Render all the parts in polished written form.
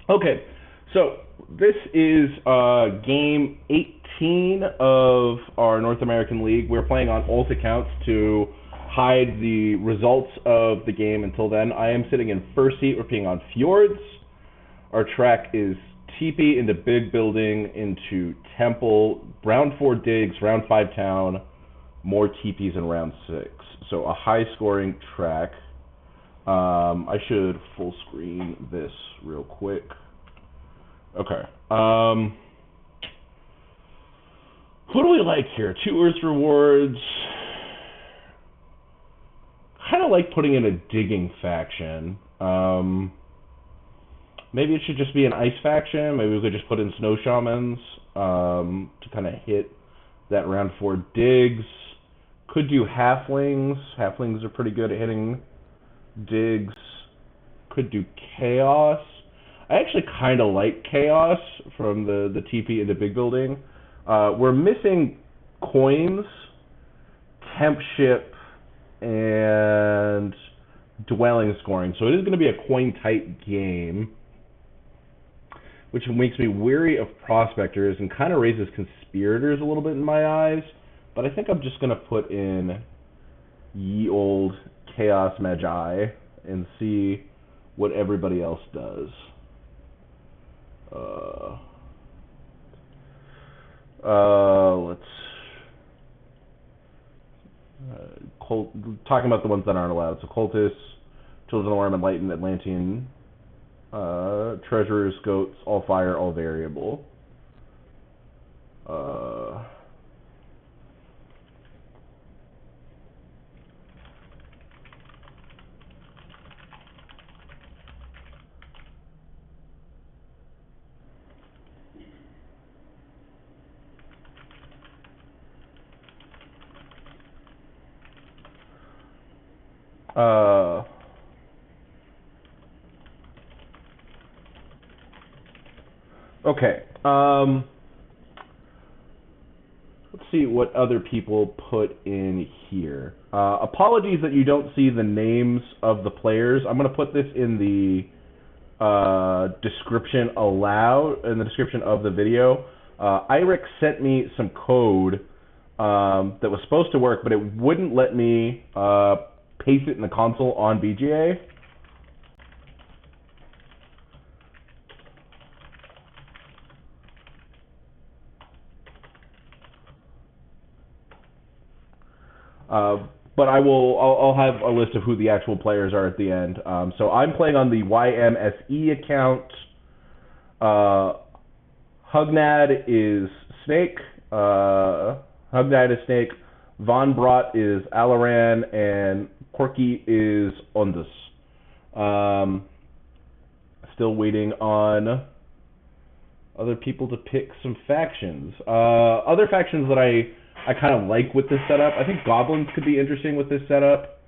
Okay, so this is game 18 of our North American League. We're playing on alt accounts to hide the results of the game until then. I am sitting in first seat. We're playing on Fjords. Our track is Teepee into Big Building into Temple, round 4 digs, round 5 town, more teepees in round 6. So a high-scoring track. I should full screen this real quick. Okay. Who do we like here? Tours rewards. Kind of like putting in a digging faction. Maybe it should just be an ice faction. Maybe we could just put in snow shamans to kind of hit that round 4 digs. Could do halflings. Halflings are pretty good at hitting digs. Could do chaos. I actually kind of like chaos from the TP into Big Building. We're missing coins, temp ship, and dwelling scoring. So it is going to be a coin type game, which makes me weary of prospectors and kind of raises conspirators a little bit in my eyes. But I think I'm just going to put in ye old Chaos Magi and see what everybody else does. Let's talking about the ones that aren't allowed. So Cultists, Children of Alarm, Enlightened, Atlantean, Treasurers, Goats, all fire, all variable. Okay. Let's see what other people put in here. Apologies that you don't see the names of the players. I'm going to put this in the description in the description of the video. Irix sent me some code that was supposed to work, but it wouldn't let me paste it in the console on BGA. But I'll have a list of who the actual players are at the end. So I'm playing on the YMSE account. Hugnad is Snake. Hugnad is Snake. Von Brot is Alloran, and Corky is Ondus. Still waiting on other people to pick some factions. Other factions that I kind of like with this setup. I think Goblins could be interesting with this setup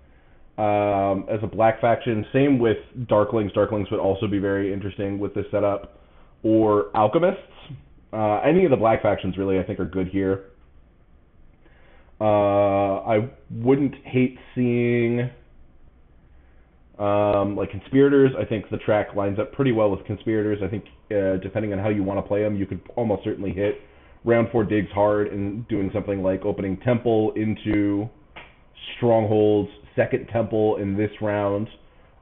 as a black faction. Same with Darklings. Darklings would also be very interesting with this setup. Or Alchemists. Any of the black factions really I think are good here. I wouldn't hate seeing like Conspirators. I think the track lines up pretty well with Conspirators. I think depending on how you want to play them, you could almost certainly hit round 4 digs hard and doing something like opening Temple into Strongholds, second Temple in this round,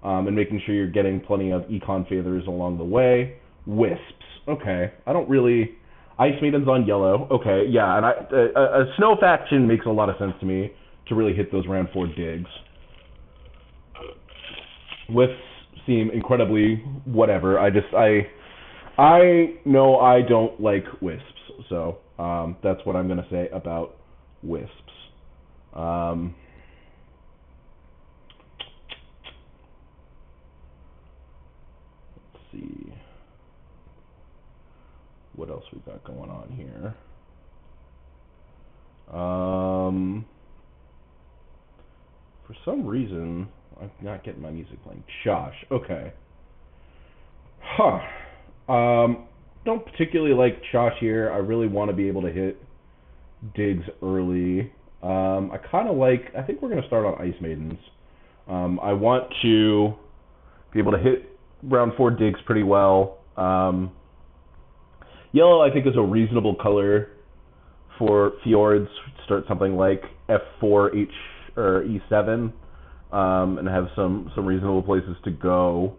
and making sure you're getting plenty of Econ Feathers along the way. Wisps. Okay. I don't really... Ice Maidens on yellow. Okay, yeah, and a Snow faction makes a lot of sense to me to really hit those round 4 digs. Wisps seem incredibly whatever. I know I don't like Wisps. So that's what I'm going to say about Wisps. Let's see what else we got going on here. For some reason, I'm not getting my music playing. Josh, okay. Huh. Don't particularly like Chosh here. I really want to be able to hit digs early. I think we're going to start on Ice Maidens. I want to be able to hit round 4 digs pretty well. Yellow, I think, is a reasonable color for Fjords. Start something like F4 H or E7, and have some reasonable places to go.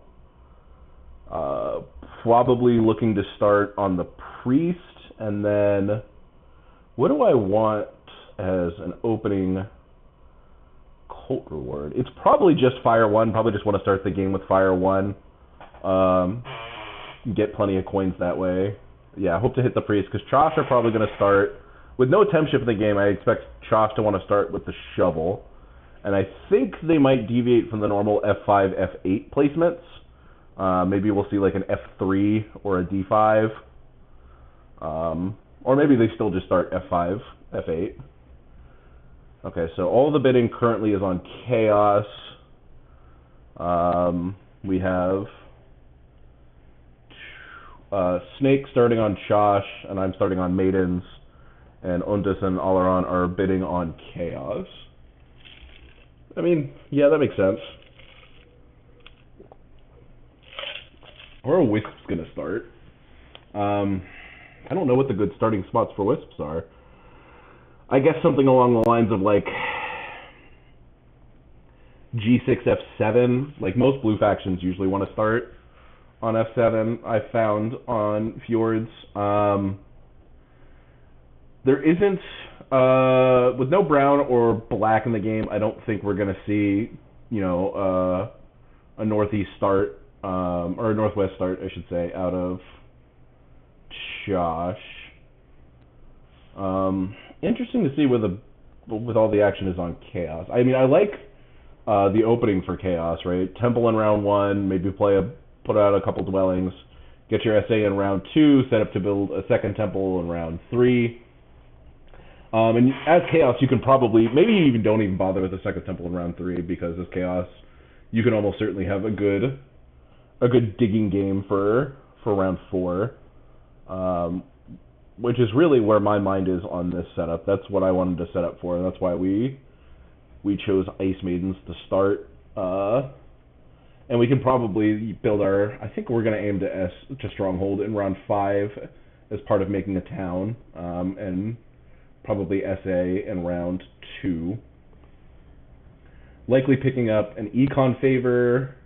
Probably looking to start on the priest, and then what do I want as an opening cult reward? It's probably just Fire 1. Probably just want to start the game with Fire 1. Get plenty of coins that way. Yeah, I hope to hit the priest, because Chosh are probably going to start. With no temp shift in the game, I expect Chosh to want to start with the shovel. And I think they might deviate from the normal F5, F8 placements. Maybe we'll see like an F3 or a D5. Or maybe they still just start F5, F8. Okay, so all the bidding currently is on Chaos. We have Snake starting on Chosh, and I'm starting on Maidens. And Untus and Alloran are bidding on Chaos. I mean, yeah, that makes sense. Where are Wisps going to start? I don't know what the good starting spots for Wisps are. I guess something along the lines of like G6, F7. Like most blue factions usually want to start on F7, I found on Fjords. There isn't, with no brown or black in the game, I don't think we're going to see, you know, a northeast start, or a northwest start, I should say, out of Josh. Interesting to see where with all the action is on Chaos. I mean, I like the opening for Chaos, right? Temple in round 1, maybe put out a couple dwellings, get your SA in round 2, set up to build a second temple in round 3. And as Chaos, you can probably, maybe you don't even bother with the second temple in round 3, because as Chaos, you can almost certainly have a good digging game for round 4, which is really where my mind is on this setup. That's what I wanted to set up for, and that's why we chose Ice Maidens to start. And we can probably build I think we're going to aim to Stronghold in round 5 as part of making a town, and probably SA in round 2. Likely picking up an Econ favor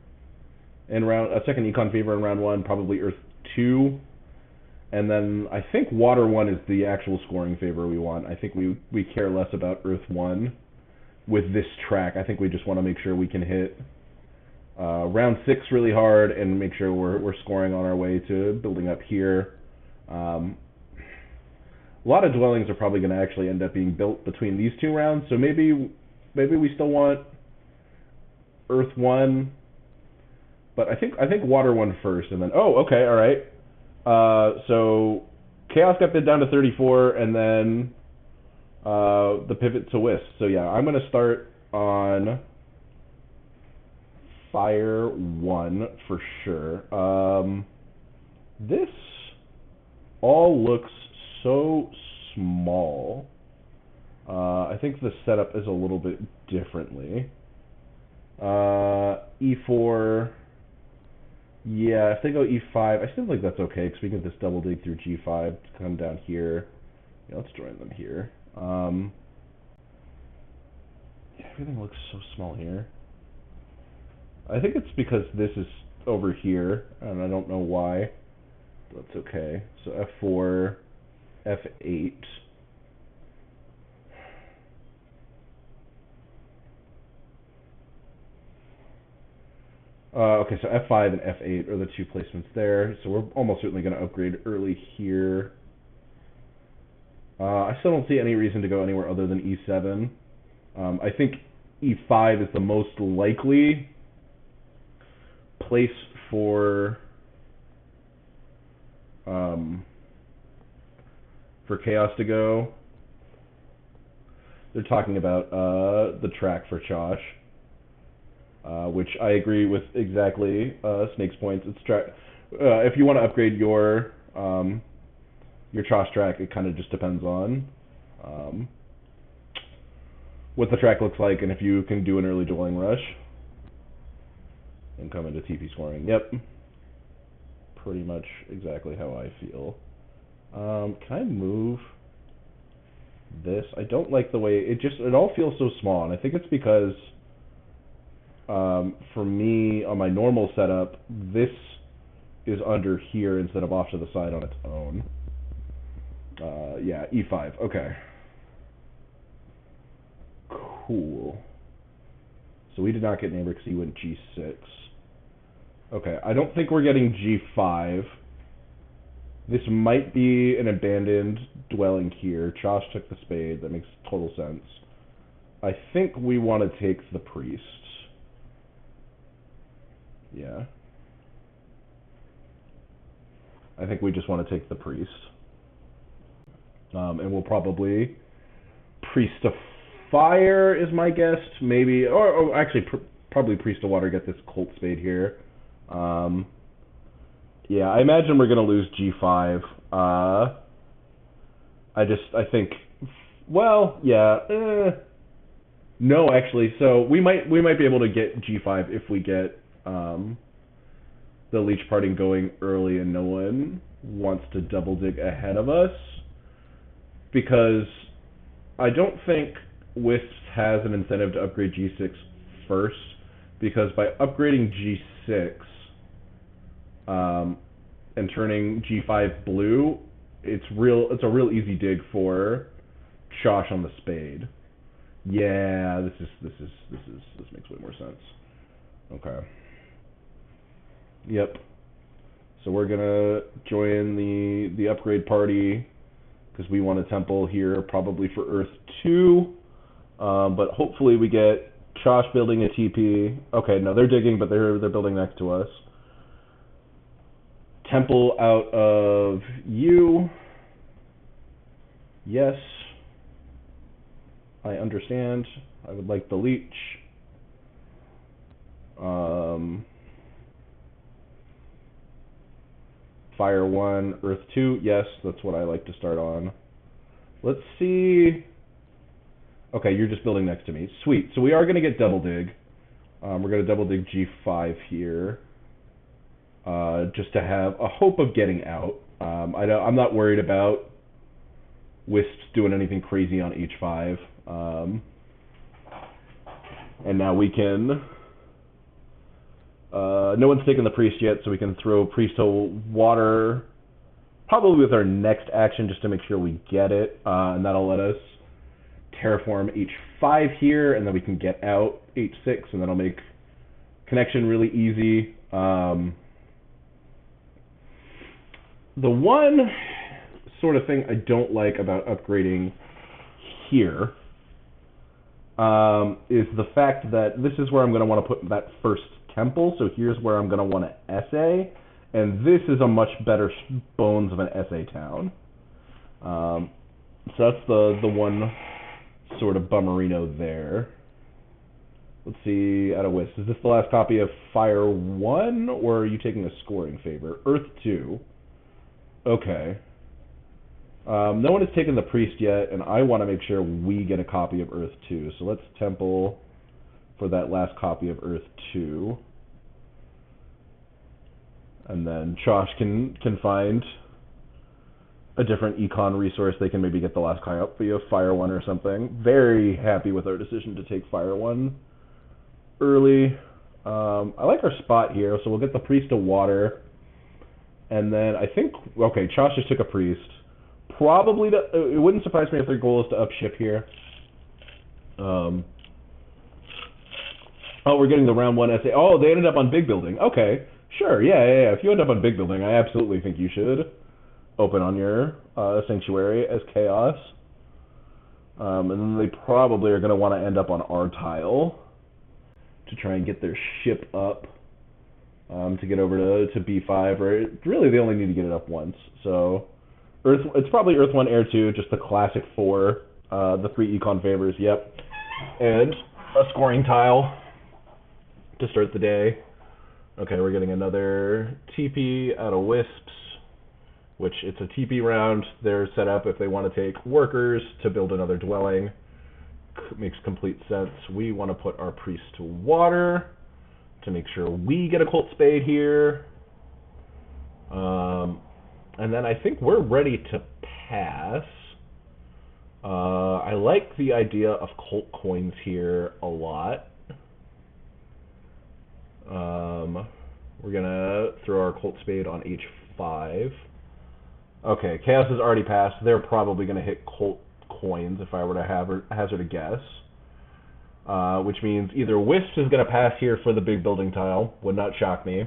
a second Econ favor in round 1, probably Earth 2. And then I think Water 1 is the actual scoring favor we want. I think we care less about Earth 1 with this track. I think we just want to make sure we can hit round 6 really hard and make sure we're scoring on our way to building up here. A lot of dwellings are probably going to actually end up being built between these 2 rounds, so maybe we still want Earth 1, but I think Water 1 first, and then okay, all right. So Chaos got bid down to 34, and then the pivot to Wisp. So yeah, I'm going to start on Fire 1 for sure. This all looks so small. I think the setup is a little bit differently. E4, yeah, if they go E5, I still think that's okay, because we can just double dig through G5 to come down here. Yeah, let's join them here. Yeah, everything looks so small here. I think it's because this is over here, and I don't know why. But that's okay. So F4, F8. Okay, so F5 and F8 are the 2 placements there. So we're almost certainly going to upgrade early here. I still don't see any reason to go anywhere other than E7. I think E5 is the most likely place for Chaos to go. They're talking about the track for Chosh, which I agree with exactly. Snake's points. It's if you want to upgrade your Chosh track, it kind of just depends on what the track looks like and if you can do an early dwelling rush and come into TP scoring. Yep. pretty much exactly how I feel. Can I move this? I don't like the way it all feels so small, and I think it's because for me on my normal setup, this is under here instead of off to the side on its own. Yeah, E5. Okay. Cool. So we did not get neighbor because he went G6. Okay, I don't think we're getting G5. This might be an abandoned dwelling here. Josh took the spade. That makes total sense. I think we want to take the priest. Yeah. I think we just want to take the priest. And we'll probably priest of fire is my guess. Maybe, or actually probably priest of water, get this cult spade here. Yeah, I imagine we're going to lose G5. I think, well, yeah, no, actually, so we might be able to get G5 if we get the leech parting going early and no one wants to double dig ahead of us, because I don't think Wisps has an incentive to upgrade G6 first, because by upgrading G6 and turning G5 blue, it's a real easy dig for Josh on the spade. Yeah, this makes way more sense. Okay. Yep. So we're gonna join the upgrade party because we want a temple here, probably for Earth 2. But hopefully we get Josh building a TP. Okay, no, they're digging, but they're building next to us. Temple out of you. Yes. I understand. I would like the leech. Fire 1, Earth 2. Yes, that's what I like to start on. Let's see. Okay, you're just building next to me. Sweet. So we are going to get double dig. We're going to double dig G5 here. Just to have a hope of getting out. I'm not worried about Wisps doing anything crazy on H5. And now we can... no one's taken the priest yet, so we can throw priest to water probably with our next action just to make sure we get it. And that'll let us terraform H5 here, and then we can get out H6, and that'll make connection really easy. The one sort of thing I don't like about upgrading here is the fact that this is where I'm going to want to put that first temple, so here's where I'm going to want to essay, and this is a much better bones of an essay town. So that's the one sort of bummerino there. Let's see, out of Wisp. Is this the last copy of Fire 1, or are you taking a scoring favor? Earth 2. Okay. No one has taken the priest yet, and I want to make sure we get a copy of Earth 2. So let's temple for that last copy of Earth 2. And then Josh can find a different econ resource. They can maybe get the last copy of Fire 1 or something. Very happy with our decision to take Fire 1 early. I like our spot here, so we'll get the priest to water. And then I think, okay, Josh just took a priest. Probably, it wouldn't surprise me if their goal is to up ship here. Oh, we're getting the round 1 essay. Oh, they ended up on big building. Okay, sure, yeah. If you end up on big building, I absolutely think you should open on your sanctuary as chaos. And then they probably are going to want to end up on our tile to try and get their ship up to get over to B5. Or really, they only need to get it up once. So it's probably Earth 1, Air 2, just the classic 4, the 3 econ favors, yep. And a scoring tile to start the day. Okay, we're getting another TP out of Wisps, which it's a TP round. They're set up if they want to take workers to build another dwelling. Makes complete sense. We want to put our priest to water to make sure we get a cult spade here. And then I think we're ready to pass. I like the idea of cult coins here a lot. We're gonna throw our cult spade on H5. Okay, Chaos has already passed. They're probably gonna hit cult coins if I were to hazard a guess. Which means either Wisps is gonna pass here for the big building tile, would not shock me,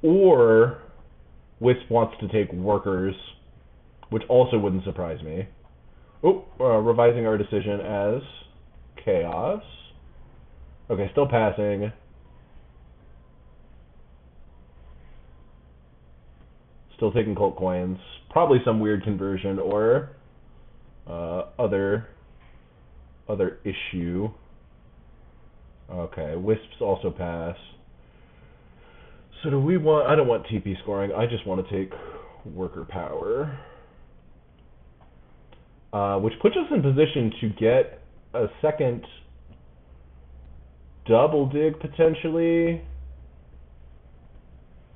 or Wisp wants to take workers, which also wouldn't surprise me. Oh, revising our decision as Chaos. Okay, still passing. Still taking cult coins. Probably some weird conversion or other issue. Okay, Wisps also pass. So do we want... I don't want TP scoring. I just want to take worker power. Which puts us in position to get a second double dig, potentially.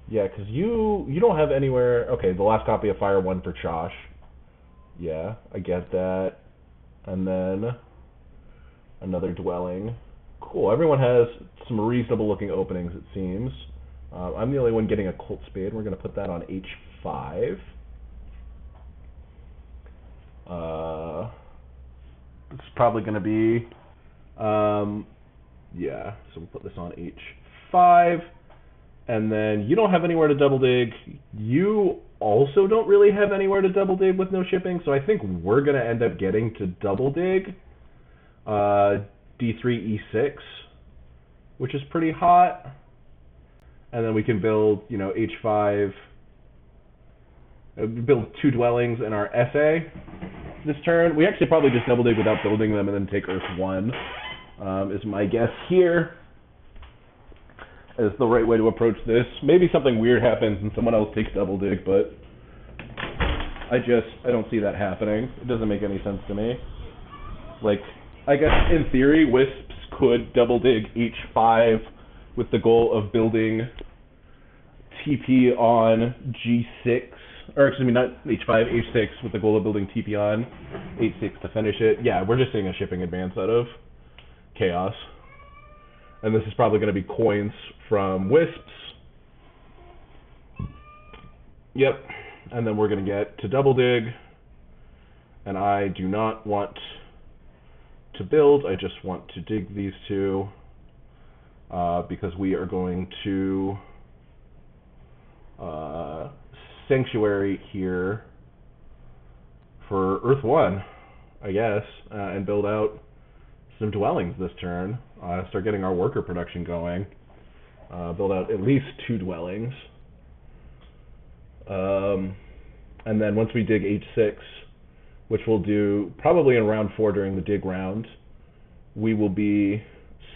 Yeah, because you don't have anywhere... Okay, the last copy of Fire 1 for Chosh. Yeah, I get that. And then another dwelling. Cool, everyone has some reasonable-looking openings, it seems. I'm the only one getting a Cult Spade. We're going to put that on H5. It's probably going to be... yeah, so we'll put this on H5. And then you don't have anywhere to double dig. You also don't really have anywhere to double dig with no shipping, so I think we're going to end up getting to double dig D3, E6, which is pretty hot. And then we can build, you know, H5, build 2 dwellings in our SA this turn. We actually probably just double dig without building them and then take Earth 1, is my guess here. Is the right way to approach this. Maybe something weird happens and someone else takes double dig, but I don't see that happening. It doesn't make any sense to me. Like, I guess in theory, Wisps could double dig H5 with the goal of building TP on G6, or excuse me, not H5, H6 with the goal of building TP on H6 to finish it. Yeah, we're just seeing a shipping advance out of Chaos. And this is probably going to be coins from Wisps. Yep. And then we're going to get to double dig. And I do not want to build. I just want to dig these 2 because we are going to Sanctuary here for Earth 1, I guess, and build out some dwellings this turn. Start getting our worker production going. Build out at least 2 dwellings. And then once we dig H6, which we'll do probably in round 4 during the dig round, we will be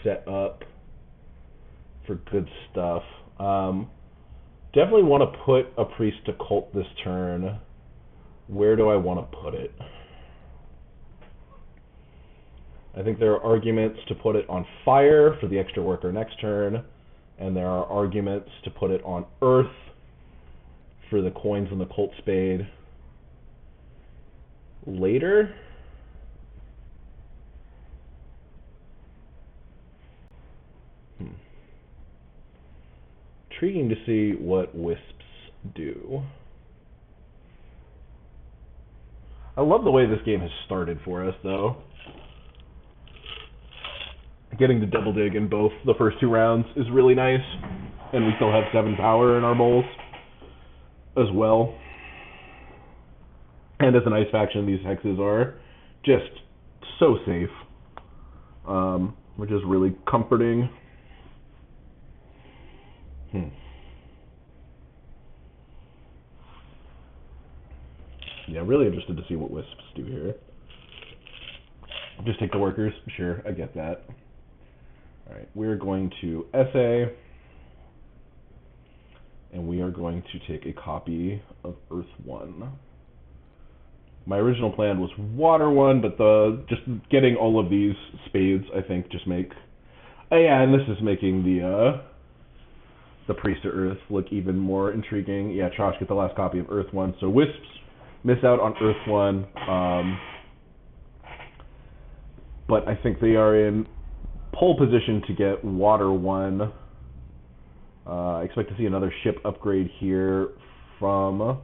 set up for good stuff. Definitely want to put a priest to cult this turn. Where do I want to put it? I think there are arguments to put it on fire for the extra worker next turn, and there are arguments to put it on earth for the coins and the cult spade later. Intriguing to see what Wisps do. I love the way this game has started for us, though. Getting to double dig in both the first 2 rounds is really nice, and we still have 7 power in our bowls as well. And as an ice faction, these hexes are just so safe, which is really comforting. Yeah, really interested to see what Wisps do here. Just take the workers? Sure, I get that. Alright, we're going to SA, and we are going to take a copy of Earth 1. My original plan was Water 1, but just getting all of these spades, I think, just make... yeah, and this is making the Priest of Earth look even more intriguing. Yeah, Chosh get the last copy of Earth 1. So Wisps miss out on Earth 1. But I think they are in pole position to get Water 1. I expect to see another ship upgrade here from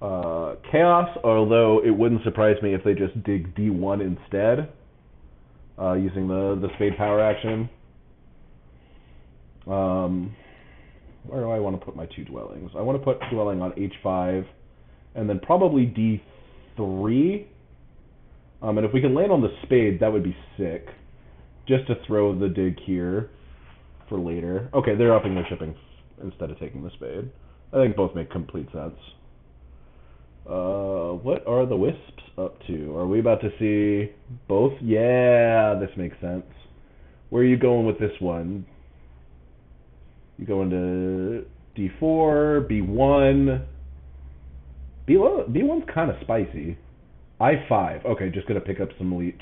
Chaos, although it wouldn't surprise me if they just dig D1 instead, using the Spade Power action. Where do I want to put my 2 dwellings? I want to put dwelling on H5, and then probably D3. And if we can land on the Spade, that would be sick. Just to throw the dig here for later. Okay, they're upping their shipping instead of taking the Spade. I think both make complete sense. What are the Wisps up to? Are we about to see both? Yeah, this makes sense. Where are you going with this one? You go into D4, B1. B1's kind of spicy. I5. Okay, just going to pick up some leech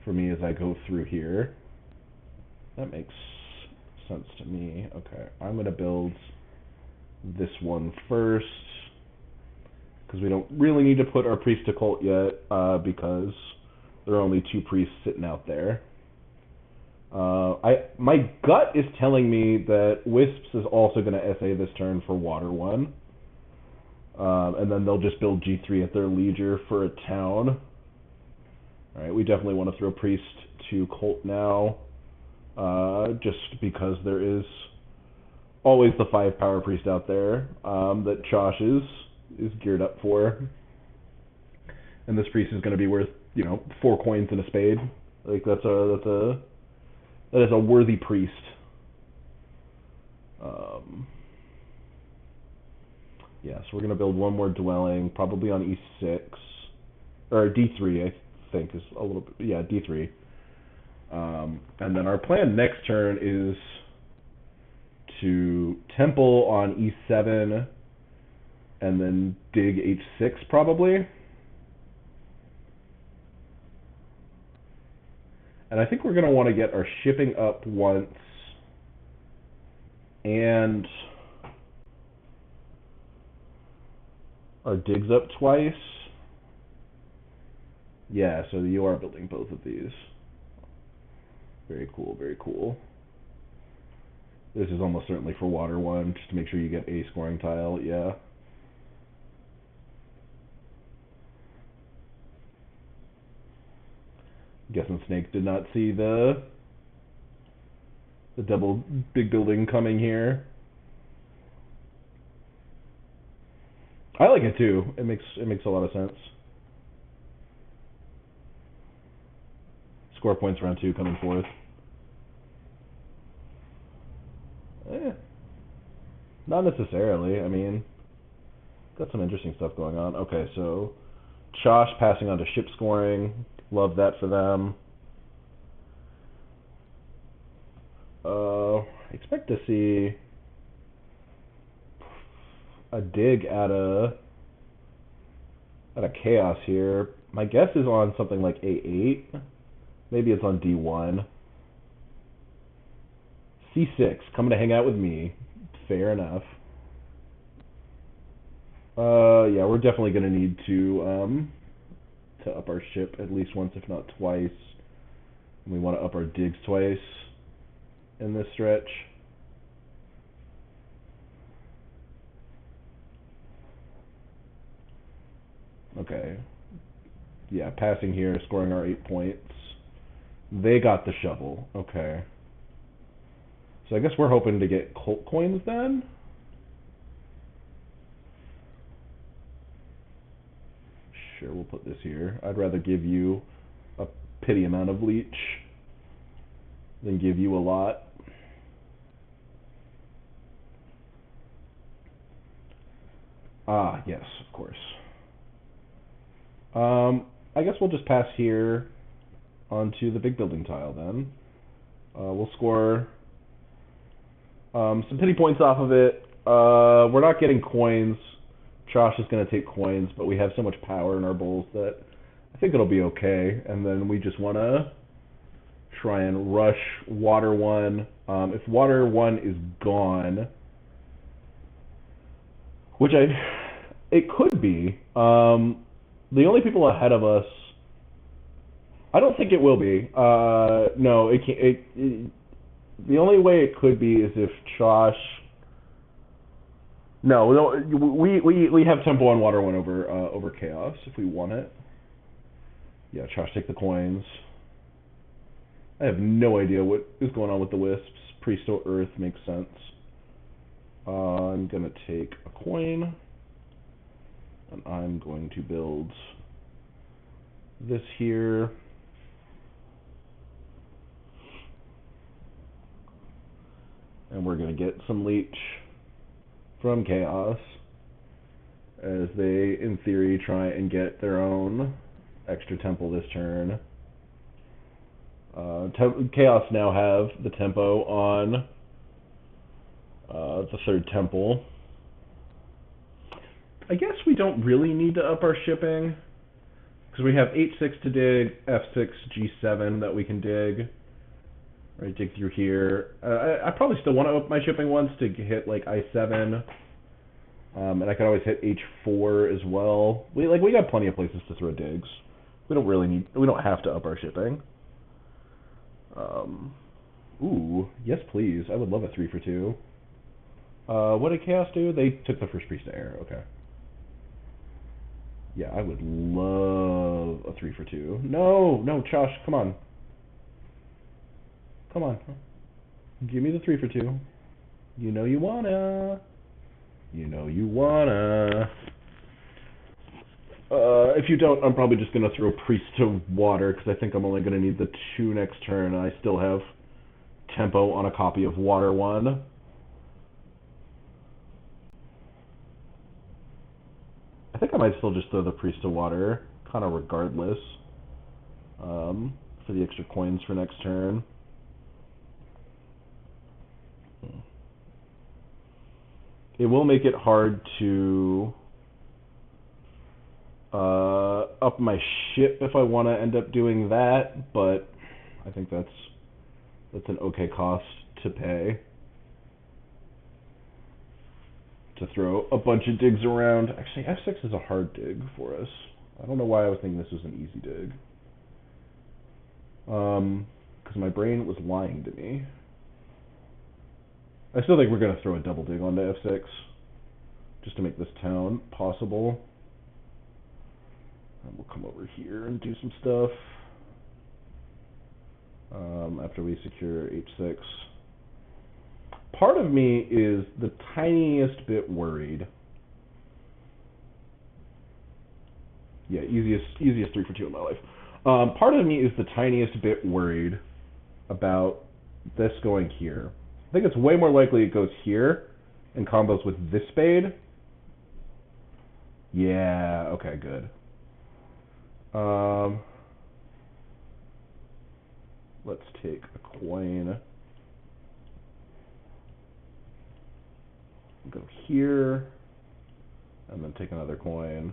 for me as I go through here. That makes sense to me. Okay, I'm going to build this one first, because we don't really need to put our priest to cult yet, because there are only 2 priests sitting out there. My gut is telling me that Wisps is also going to SA this turn for Water 1. And then they'll just build G3 at their leisure for a town. Alright, we definitely want to throw priest to cult now, just because there is always the 5 power priest out there that Chosh is geared up for. And this priest is going to be worth, 4 coins and a spade. Like, that is a worthy priest. Yeah, so we're going to build one more dwelling, probably on E6, or D3, I think, is a little bit, yeah, D3. And then our plan next turn is to temple on E7, and then dig H6, probably. And I think we're going to want to get our shipping up once, and our digs up twice. Yeah, so you are building both of these. Very cool, very cool. This is almost certainly for Water 1, just to make sure you get a scoring tile, yeah. Guessing Snake did not see the double big building coming here. I like it too. It makes a lot of sense. Score points round 2 coming forth. Not necessarily. I mean, got some interesting stuff going on. Okay, so Chosh passing on to ship scoring. Love that for them. Expect to see a dig at a chaos here. My guess is on something like A8. Maybe it's on D1. C6, coming to hang out with me. Fair enough. Yeah, we're definitely going to need to up our ship at least once, if not twice. We want to up our digs twice in this stretch. Okay. Yeah, passing here, scoring our 8 points. They got the shovel. Okay. So I guess we're hoping to get cult coins then? Sure, we'll put this here. I'd rather give you a pity amount of leech than give you a lot. Ah, yes, of course. I guess we'll just pass here onto the big building tile then. We'll score some pity points off of it. We're not getting coins. Josh is going to take coins, but we have so much power in our bowls that I think it'll be okay. And then we just want to try and rush water 1. If water 1 is gone, which it could be. The only people ahead of us, I don't think it will be. No, it can't. The only way it could be is if Josh. No, we have tempo on water 1 over chaos if we want it. Yeah, Josh, take the coins. I have no idea what is going on with the wisps. Priest or Earth makes sense. I'm gonna take a coin, and I'm going to build this here. And we're gonna get some leech from Chaos as they, in theory, try and get their own extra temple this turn. Chaos now have the tempo on the 3rd temple. I guess we don't really need to up our shipping because we have H6 to dig, F6, G7 that we can dig. Right, dig through here. I probably still want to up my shipping once to hit like I7, and I could always hit H4 as well. We got plenty of places to throw digs. We don't have to up our shipping. Ooh, yes please. I would love a 3 for 2. What did Chaos do? They took the first priest to air. Okay. Yeah, I would love a 3 for 2. No, Josh, come on. Come on. Give me the 3 for 2. You know you wanna. You know you wanna. If you don't, I'm probably just going to throw Priest to water, because I think I'm only going to need the 2 next turn, and I still have tempo on a copy of Water 1. I think I might still just throw the Priest to water, kind of regardless, for the extra coins for next turn. It will make it hard to up my ship if I want to end up doing that, but I think that's an okay cost to pay to throw a bunch of digs around. Actually, F6 is a hard dig for us. I don't know why I was thinking this was an easy dig. Because my brain was lying to me. I still think we're going to throw a double dig onto F6 just to make this town possible. And we'll come over here and do some stuff after we secure H6. Part of me is the tiniest bit worried. Yeah, easiest 3 for 2 in my life. Part of me is the tiniest bit worried about this going here. I think it's way more likely it goes here and combos with this spade. Yeah, okay, good. Let's take a coin. Go here, and then take another coin.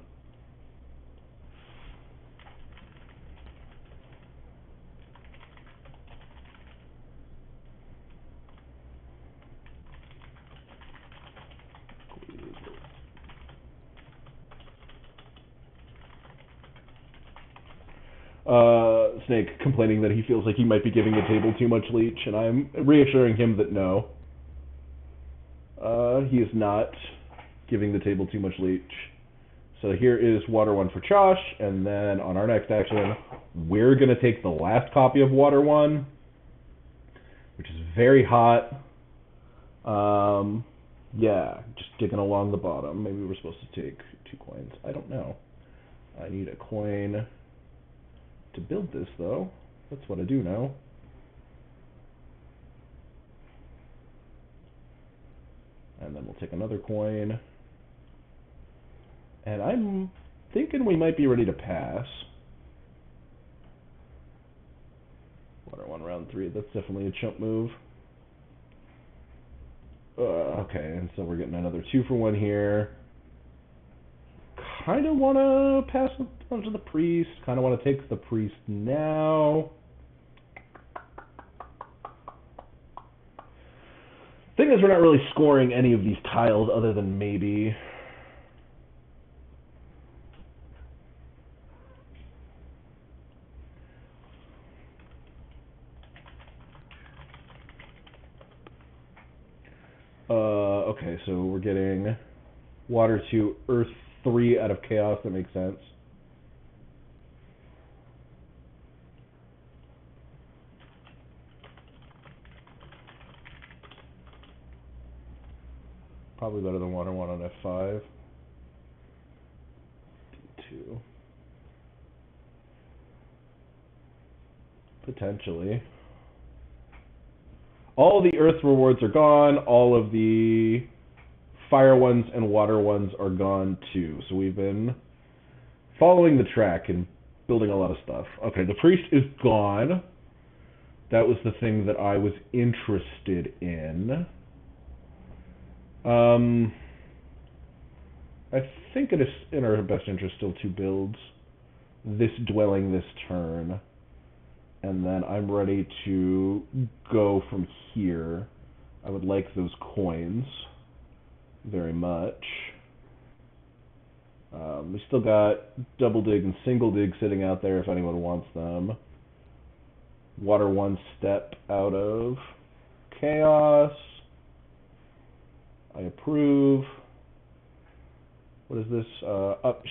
Snake complaining that he feels like he might be giving the table too much leech, and I'm reassuring him that no. He is not giving the table too much leech. So here is Water 1 for Josh, and then on our next action, we're going to take the last copy of Water 1, which is very hot. Yeah, just digging along the bottom. Maybe we're supposed to take 2 coins. I don't know. I need a coin to build this, though. That's what I do know. And then we'll take another coin. And I'm thinking we might be ready to pass. Water 1 round 3. That's definitely a chump move. Okay, and so we're getting another 2 for 1 here. Kind of want to pass on to the priest. Kind of want to take the priest now. Thing is, we're not really scoring any of these tiles other than maybe... okay, so we're getting water 2, earth 3 out of chaos. That makes sense. Probably better than water 1 on F5. D2. Potentially. All the earth rewards are gone. All of the fire ones and water ones are gone too. So we've been following the track and building a lot of stuff. Okay, the priest is gone. That was the thing that I was interested in. I think it is in our best interest still to build this dwelling this turn. And then I'm ready to go from here. I would like those coins very much. We still got double dig and single dig sitting out there if anyone wants them. Water 1 step out of chaos. I approve. What is this?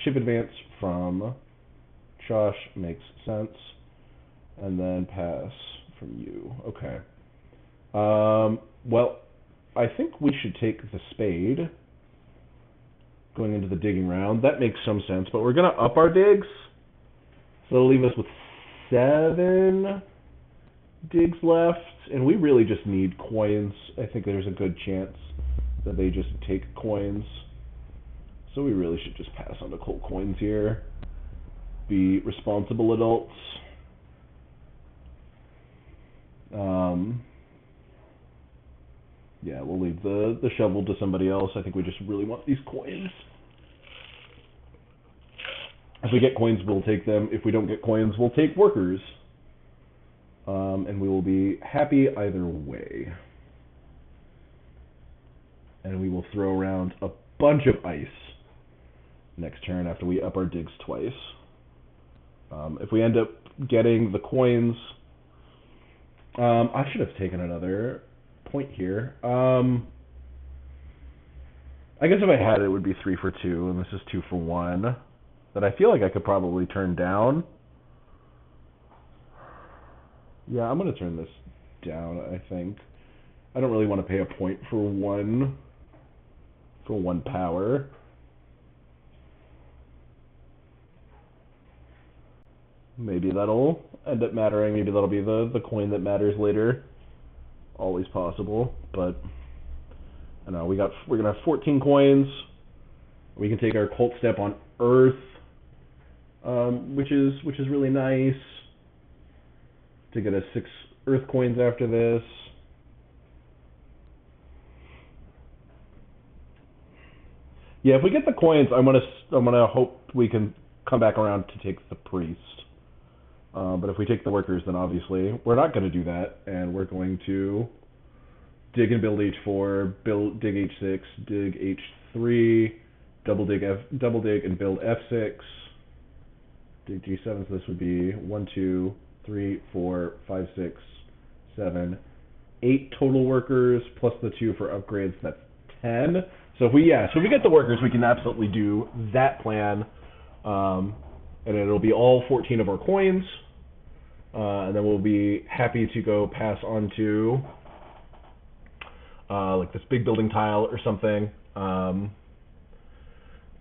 Ship advance from Josh makes sense. And then pass from you. Okay. Well, I think we should take the spade going into the digging round. That makes some sense, but we're going to up our digs. So that'll leave us with 7 digs left, and we really just need coins. I think there's a good chance that they just take coins. So we really should just pass on to cold coins here. Be responsible adults. Yeah, we'll leave the shovel to somebody else. I think we just really want these coins. If we get coins, we'll take them. If we don't get coins, we'll take workers. And we will be happy either way. And we will throw around a bunch of ice next turn after we up our digs twice. If we end up getting the coins... I should have taken another point here. I guess if I had it, it would be 3 for 2, and this is 2 for 1. That I feel like I could probably turn down. Yeah, I'm going to turn this down, I think. I don't really want to pay a point for one power. Maybe that'll end up mattering. Maybe that'll be the coin that matters later. Always possible, but I know we're gonna have 14 coins. We can take our cult step on Earth, which is really nice. To get us 6 Earth coins after this. Yeah, if we get the coins, I'm gonna hope we can come back around to take the priest. But if we take the workers, then obviously we're not going to do that, and we're going to dig and build H4, dig H6, dig H3, double dig and build F6, dig G7. So this would be 1, 2, 3, 4, 5, 6, 7, 8 total workers plus the 2 for upgrades. That's 10. So if we get the workers, we can absolutely do that plan, and it'll be all 14 of our coins. And then we'll be happy to go pass on to like this big building tile or something,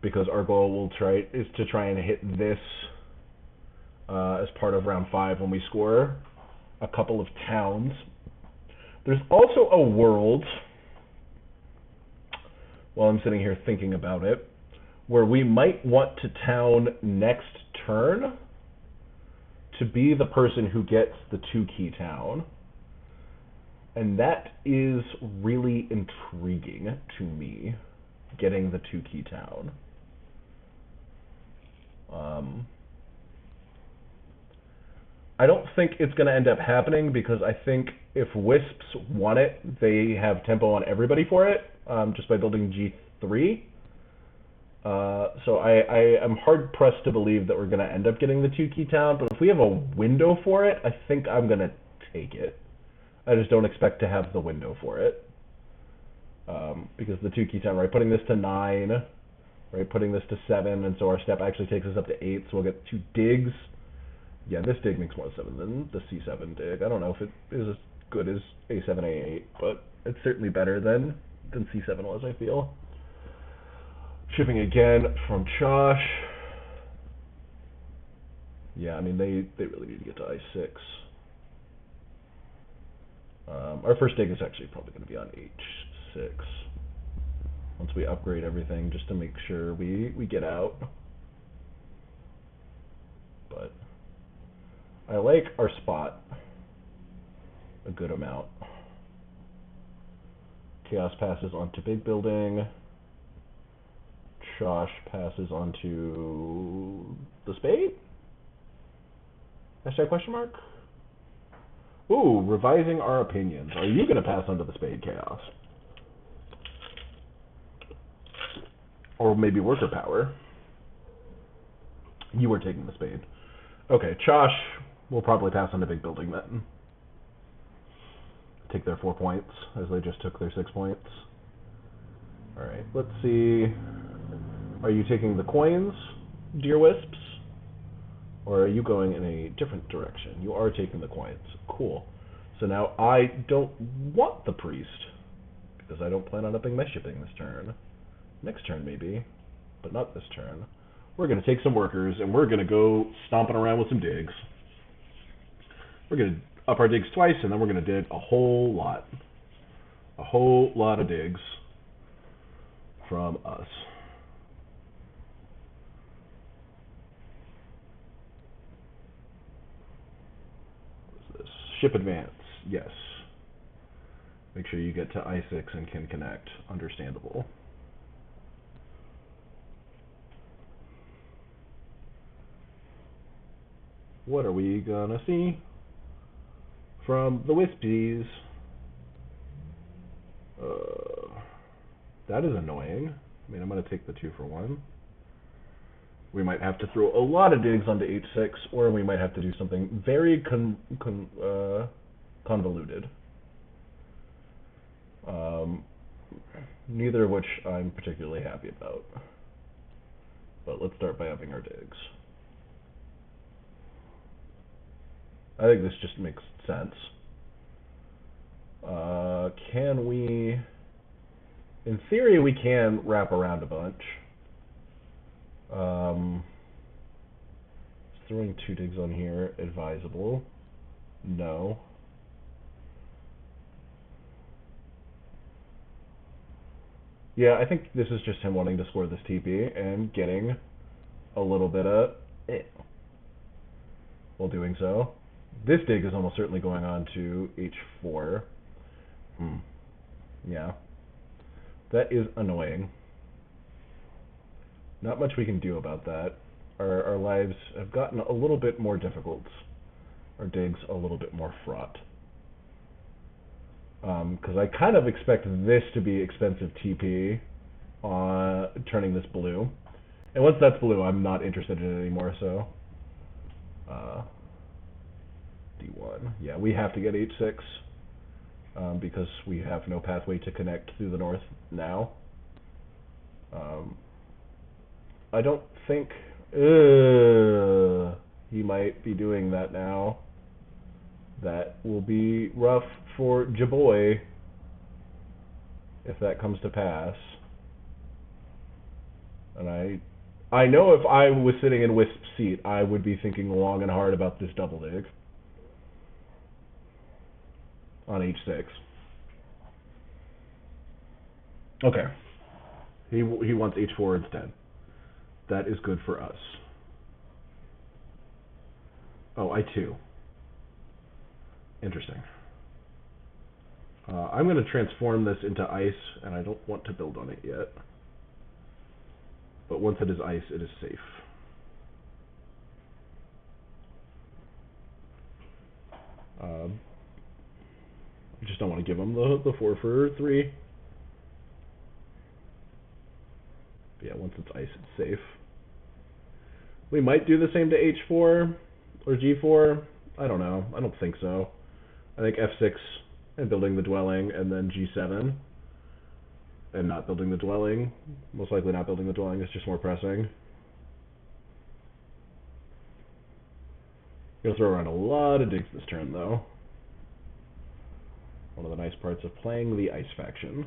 because our goal is to try and hit this as part of round 5 when we score a couple of towns. There's also a world, while I'm sitting here thinking about it, where we might want to town next turn to be the person who gets the 2-key town. And that is really intriguing to me, getting the 2-key town. I don't think it's going to end up happening because I think if Wisps want it, they have tempo on everybody for it, just by building G3. So I am hard pressed to believe that we're going to end up getting the 2-key town, but if we have a window for it, I think I'm going to take it. I just don't expect to have the window for it. Because the 2-key town, right, putting this to 9, right, putting this to 7, and so our step actually takes us up to 8, so we'll get 2 digs. Yeah, this dig makes more 7 than the C7 dig. I don't know if it is as good as A7, A8, but it's certainly better than C7 was, I feel. Shipping again from Chosh. Yeah, I mean, they really need to get to I6. Our first dig is actually probably going to be on H6. Once we upgrade everything, just to make sure we get out. But I like our spot a good amount. Chaos passes onto big building. Chosh passes onto the spade? Hashtag question mark? Ooh, revising our opinions. Are you going to pass onto the spade, Chaos? Or maybe worker power? You were taking the spade. Okay, Chosh will probably pass on to big building then. Take their 4 points, as they just took their 6 points. Alright, let's see. Are you taking the coins, dear Wisps? Or are you going in a different direction? You are taking the coins. Cool. So now I don't want the priest, because I don't plan on upping my shipping this turn. Next turn maybe, but not this turn. We're going to take some workers, and we're going to go stomping around with some digs. We're going to up our digs twice, and then we're going to dig a whole lot. A whole lot of digs from us. What is this? Ship advance. Yes. Make sure you get to I6 and can connect. Understandable. What are we gonna see from the Wispies? That is annoying. I mean, I'm gonna take the 2 for 1. We might have to throw a lot of digs onto H6, or we might have to do something very convoluted. Neither of which I'm particularly happy about. But let's start by upping our digs. I think this just makes sense. Can we... In theory, we can wrap around a bunch. Throwing 2 digs on here, advisable. No. Yeah, I think this is just him wanting to score this TP and getting a little bit of it while doing so. This dig is almost certainly going on to H4. Yeah. That is annoying. Not much we can do about that. Our lives have gotten a little bit more difficult. Our digs a little bit more fraught. Because I kind of expect this to be expensive TP on turning this blue. And once that's blue, I'm not interested in it anymore, so... D1. Yeah, we have to get H6. Because we have no pathway to connect through the north now. I don't think... he might be doing that now. That will be rough for Jaboy if that comes to pass. And I know if I was sitting in Wisp's seat, I would be thinking long and hard about this double dig on H6. Okay. He wants H4 instead. That is good for us. Oh, I2. Interesting. I'm going to transform this into ice, and I don't want to build on it yet. But once it is ice, it is safe. I just don't want to give them the 4 for 3. But yeah, once it's ice, it's safe. We might do the same to H4 or G4. I don't know. I don't think so. I think F6 and building the dwelling, and then G7 and not building the dwelling. Most likely not building the dwelling is just more pressing. Gonna throw around a lot of digs this turn, though. One of the nice parts of playing the ice faction.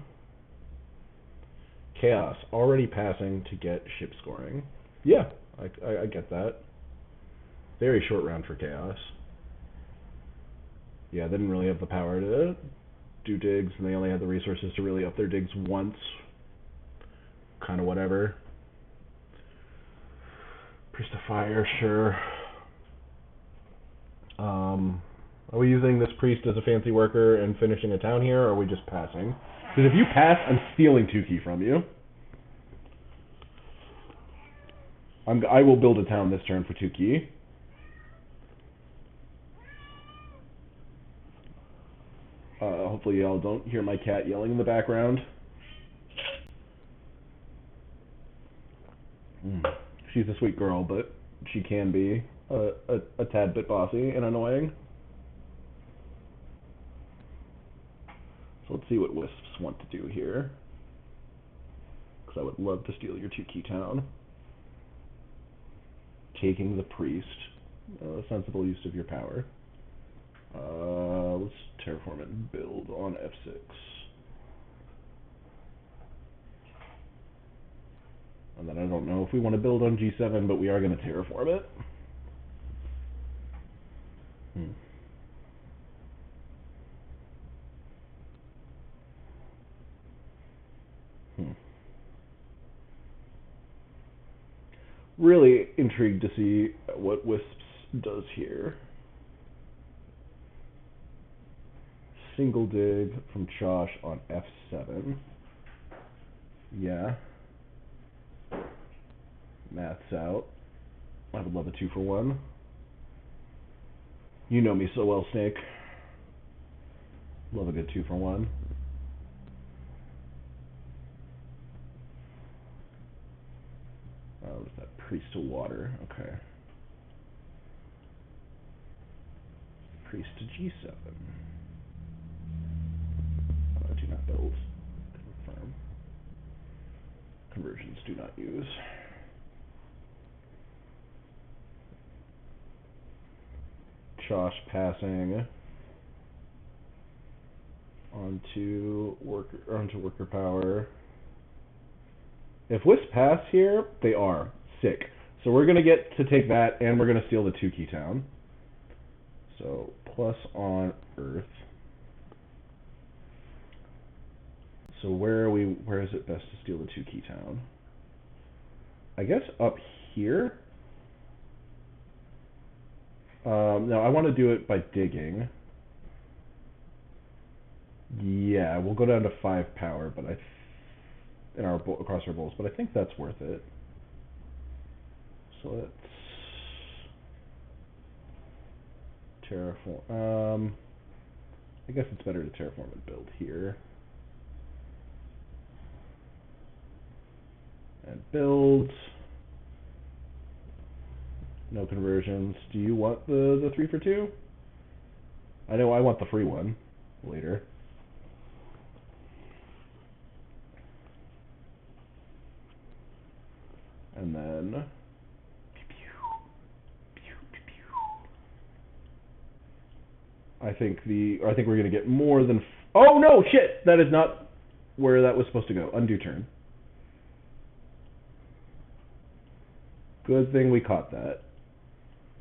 Chaos already passing to get ship scoring. Yeah, I get that. Very short round for Chaos. Yeah, they didn't really have the power to do digs, and they only had the resources to really up their digs once. Kind of whatever. Priest of Fire, sure. Are we using this priest as a fancy worker and finishing a town here, or are we just passing? Because if you pass, I'm stealing 2 key from you. I will build a town this turn for 2 key. Hopefully y'all don't hear my cat yelling in the background. She's a sweet girl, but she can be a tad bit bossy and annoying. So let's see what Wisps want to do here. Because I would love to steal your 2 key town. Taking the priest. Sensible use of your power. Let's terraform it and build on F6. And then I don't know if we want to build on G7, but we are going to terraform it. Really intrigued to see what Wisps does here. Single dig from Chosh on F7. Yeah. Math's out. I would love a 2 for 1. You know me so well, Snake. Love a good 2 for 1. What is that? Priest to water. Okay. Priest to G7. Do not build. Confirm. Conversions do not use. Chosh passing onto worker power. If Wisp pass here, they are sick. So we're gonna get to take that, and we're gonna steal the 2 key town. So plus on Earth. So where are we? Where is it best to steal the 2 key town? I guess up here. No, I want to do it by digging. Yeah, we'll go down to 5 power, but across our bowls, but I think that's worth it. So let's terraform. I guess it's better to terraform and build here. And build. No conversions. Do you want the 3 for 2? I know I want the free one later. And then I think we're gonna get more than. Oh no! Shit! That is not where that was supposed to go. Undo turn. Good thing we caught that.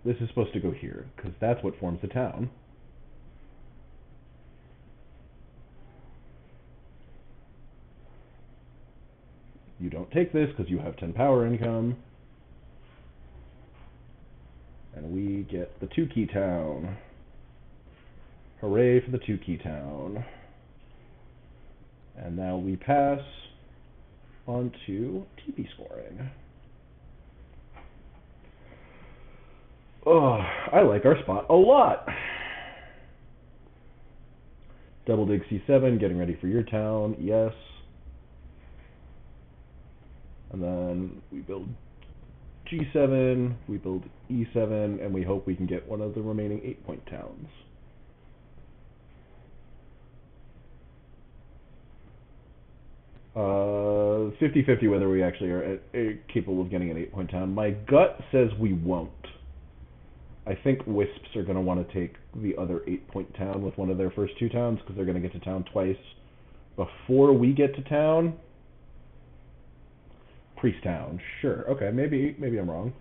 This is supposed to go here, because that's what forms the town. You don't take this, because you have 10 power income. And we get the 2 key town. Hooray for the 2 key town. And now we pass on to TP scoring. Oh, I like our spot a lot. Double dig C7, getting ready for your town, yes. And then we build G7, we build E7, and we hope we can get one of the remaining 8-point towns. Uh, 50-50 whether we actually are capable of getting an 8-point town. My gut says we won't. I think Wisps are going to want to take the other 8-point town with one of their first 2 towns because they're going to get to town twice before we get to town. Priest town, sure. Okay, maybe I'm wrong.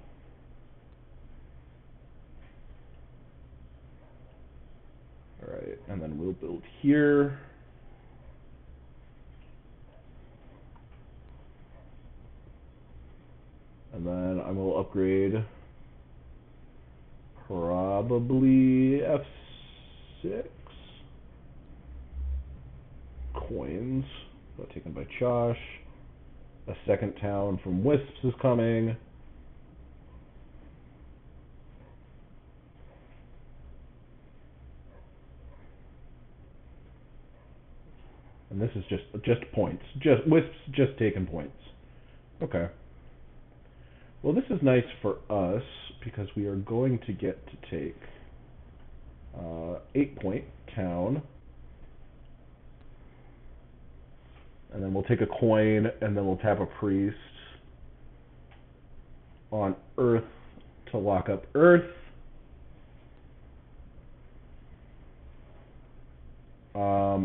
All right, and then we'll build here. And then I will upgrade probably F6 coins, taken by Josh. A second town from Wisps is coming. And this is just points. Wisps just taking points. Okay. Well, this is nice for us because we are going to get to take 8-point town. And then we'll take a coin, and then we'll tap a priest on Earth to lock up Earth.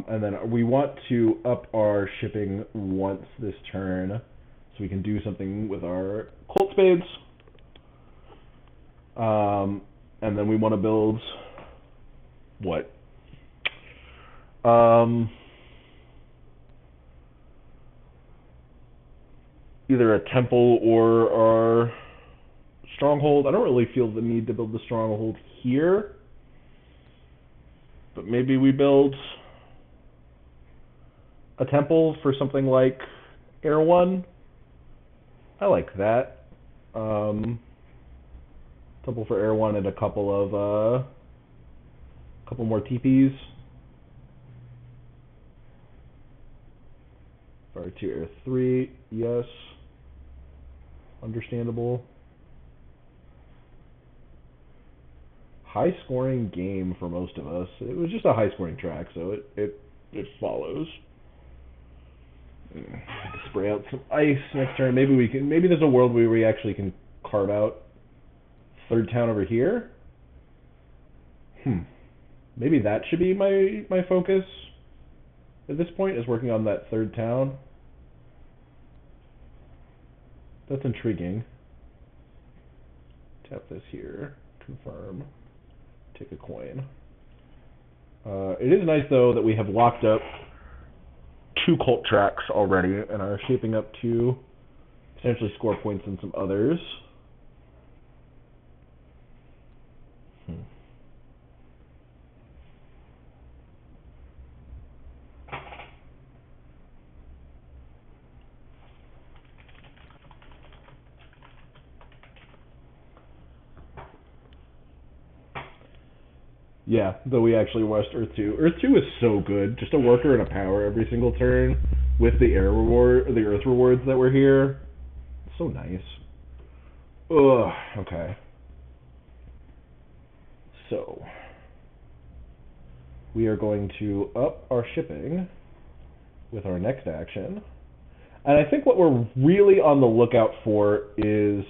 And then we want to up our shipping once this turn, so we can do something with our Colt Spades. And then we want to build what? Either a temple or our stronghold. I don't really feel the need to build the stronghold here, but maybe we build a temple for something like Air 1. I like that. Temple for Air 1 and a couple more TPs. Fire 2, Air 3, yes. Understandable. High scoring game for most of us. It was just a high scoring track, so it follows. Spray out some ice next turn. Maybe there's a world where we actually can carve out third town over here. Maybe that should be my focus at this point, is working on that third town. That's intriguing. Tap this here. Confirm. Take a coin. It is nice, though, that we have locked up 2 cult tracks already and are shaping up to potentially score points in some others. Yeah, though we actually watched Earth 2. Earth 2 is so good. Just a worker and a power every single turn with the air reward, or the Earth rewards that were here. So nice. Ugh, okay. So, we are going to up our shipping with our next action. And I think what we're really on the lookout for is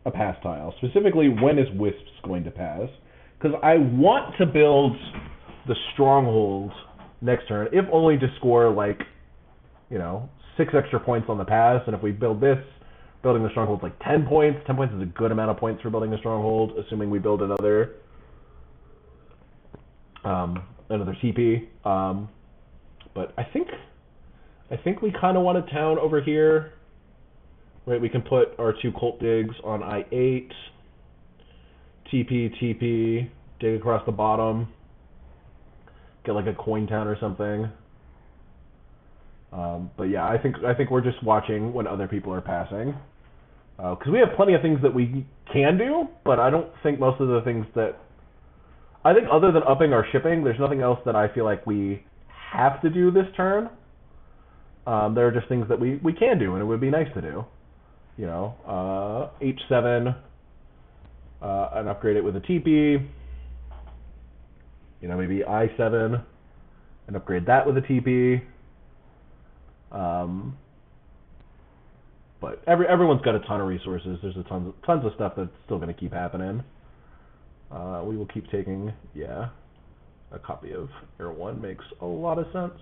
a pass tile. Specifically, when is Wisps going to pass? Because I want to build the stronghold next turn, if only to score, 6 extra points on the pass. And if we build this, building the stronghold is 10 points. 10 points is a good amount of points for building a stronghold, assuming we build another TP. But I think we kind of want a town over here. Right, we can put our 2 cult digs on I8. TP, dig across the bottom, get a coin town or something. But yeah, I think we're just watching when other people are passing, because we have plenty of things that we can do, but I don't think most of the things that I think, other than upping our shipping, there's nothing else that I feel like we have to do this turn. There are just things that we can do, and it would be nice to do. You know, H7, and upgrade it with a TP. You know, maybe I7, and upgrade that with a TP. But everyone's got a ton of resources. There's tons of stuff that's still going to keep happening. We will keep taking, yeah, a copy of Air 1 makes a lot of sense.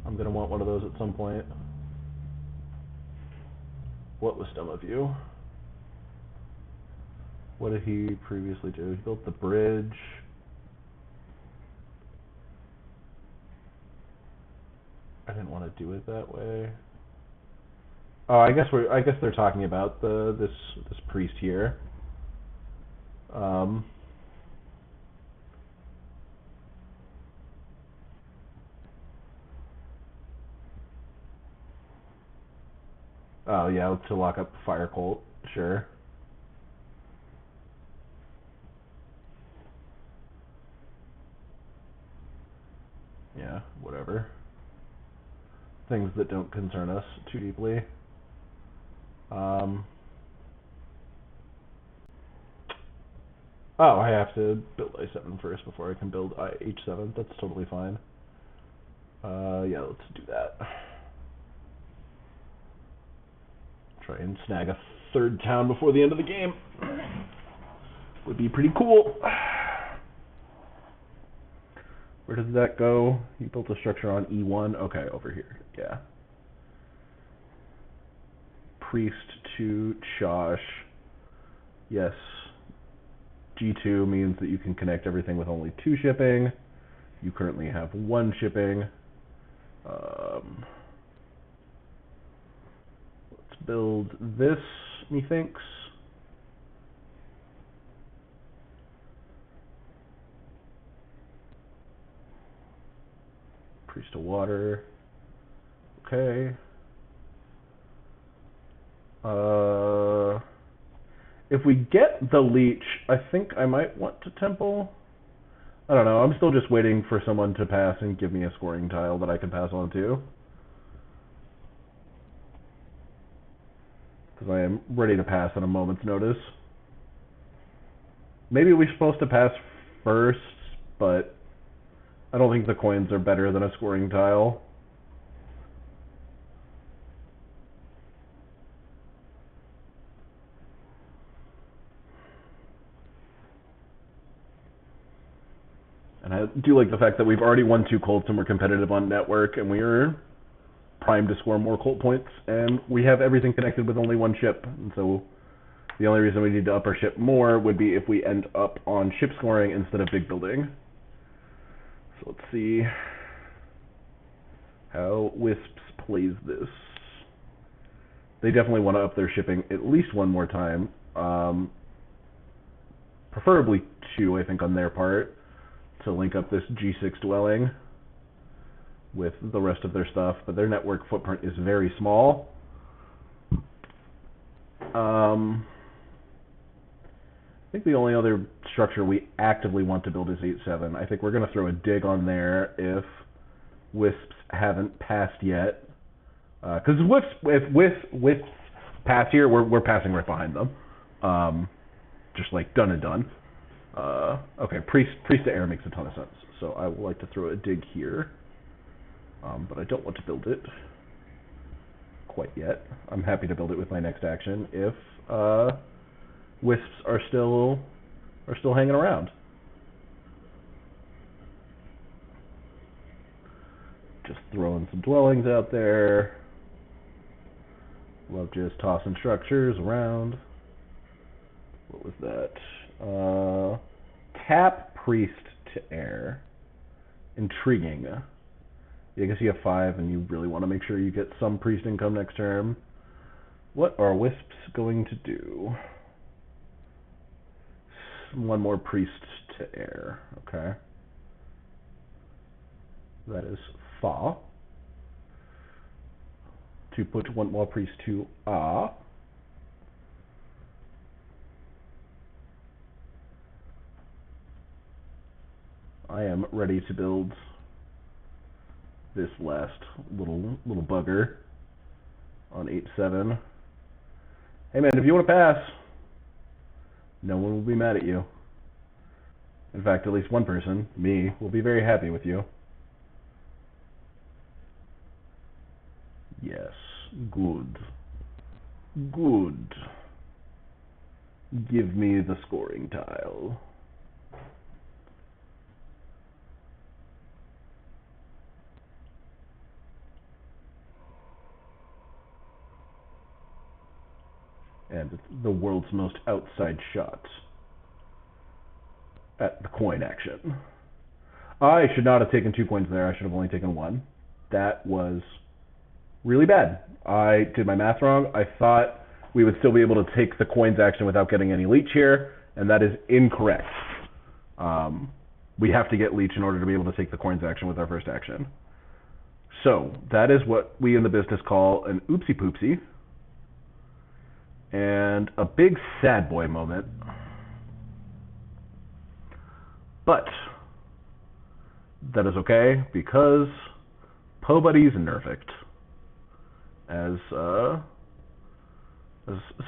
I'm going to want one of those at some point. What was dumb of you? What did he previously do? He built the bridge. I didn't want to do it that way. Oh, I guess they're talking about this priest here. Oh yeah, to lock up Fire Cult, sure. Yeah, whatever. Things that don't concern us too deeply. Oh, I have to build I7 first before I can build H7. That's totally fine. Yeah, let's do that. Try and snag a third town before the end of the game. Would be pretty cool. Where does that go? He built a structure on E1. Okay, over here. Yeah. Priest to Chosh. Yes. G2 means that you can connect everything with only 2 shipping. You currently have 1 shipping. Let's build this, methinks. Priest to water. Okay. If we get the leech, I think I might want to temple. I don't know. I'm still just waiting for someone to pass and give me a scoring tile that I can pass on to. Because I am ready to pass at a moment's notice. Maybe we're supposed to pass first, but I don't think the coins are better than a scoring tile. And I do like the fact that we've already won 2 cults and we're competitive on network, and we are primed to score more cult points, and we have everything connected with only 1 ship. And so the only reason we need to up our ship more would be if we end up on ship scoring instead of big building. So let's see how Wisps plays this. They definitely want to up their shipping at least 1 more time. Preferably 2, I think, on their part, to link up this G6 dwelling with the rest of their stuff, but their network footprint is very small. I think the only other structure we actively want to build is 8-7. I think we're going to throw a dig on there if Wisps haven't passed yet. Because if Wisps pass here, we're passing right behind them. Just like done and done. Okay, priest to air makes a ton of sense. So I would like to throw a dig here. But I don't want to build it quite yet. I'm happy to build it with my next action if Wisps are still hanging around. Just throwing some dwellings out there. Love just tossing structures around. What was that? Tap priest to air. Intriguing. Yeah, I guess you have 5 and you really want to make sure you get some priest income next term. What are Wisps going to do? 1 more priest to air. Okay. That is Fa. To put 1 more priest to A. I am ready to build this last little bugger on 8-7. Hey man, if you want to pass, no one will be mad at you. In fact, at least one person, me, will be very happy with you. Yes, good. Good. Give me the scoring tile. And the world's most outside shot at the coin action. I should not have taken 2 coins there. I should have only taken 1. That was really bad. I did my math wrong. I thought we would still be able to take the coins action without getting any leech here, and that is incorrect. We have to get leech in order to be able to take the coins action with our first action. So that is what we in the business call an oopsie poopsie. And a big sad boy moment. But that is okay because Po Buddy's nerfed. As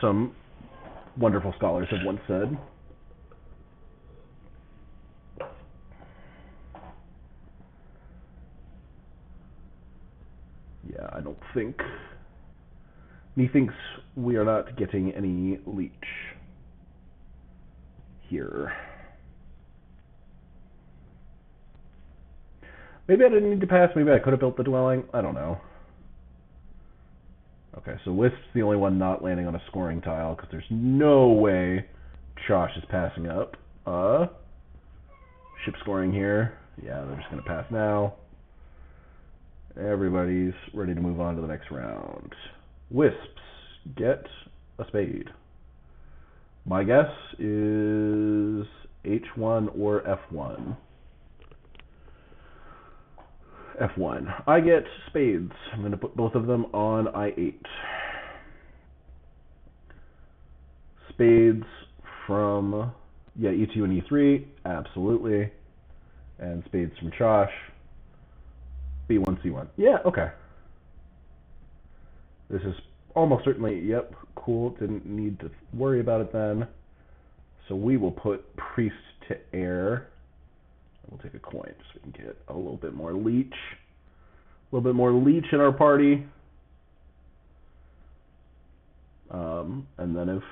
some wonderful scholars have once said. Yeah, I don't think... Methinks we are not getting any leech here. Maybe I didn't need to pass. Maybe I could have built the dwelling. I don't know. Okay, so Wisp's the only one not landing on a scoring tile because there's no way Josh is passing up. Ship scoring here. Yeah, they're just going to pass now. Everybody's ready to move on to the next round. Wisps, get a spade. My guess is H1 or F1. F1. I get spades. I'm going to put both of them on I8. Spades from, yeah, E2 and E3, absolutely. And spades from Josh. B1, C1. Yeah, okay. This is almost certainly, yep, cool. Didn't need to worry about it then. So we will put priest to air. We'll take a coin so we can get a little bit more leech. A little bit more leech in our party. And then if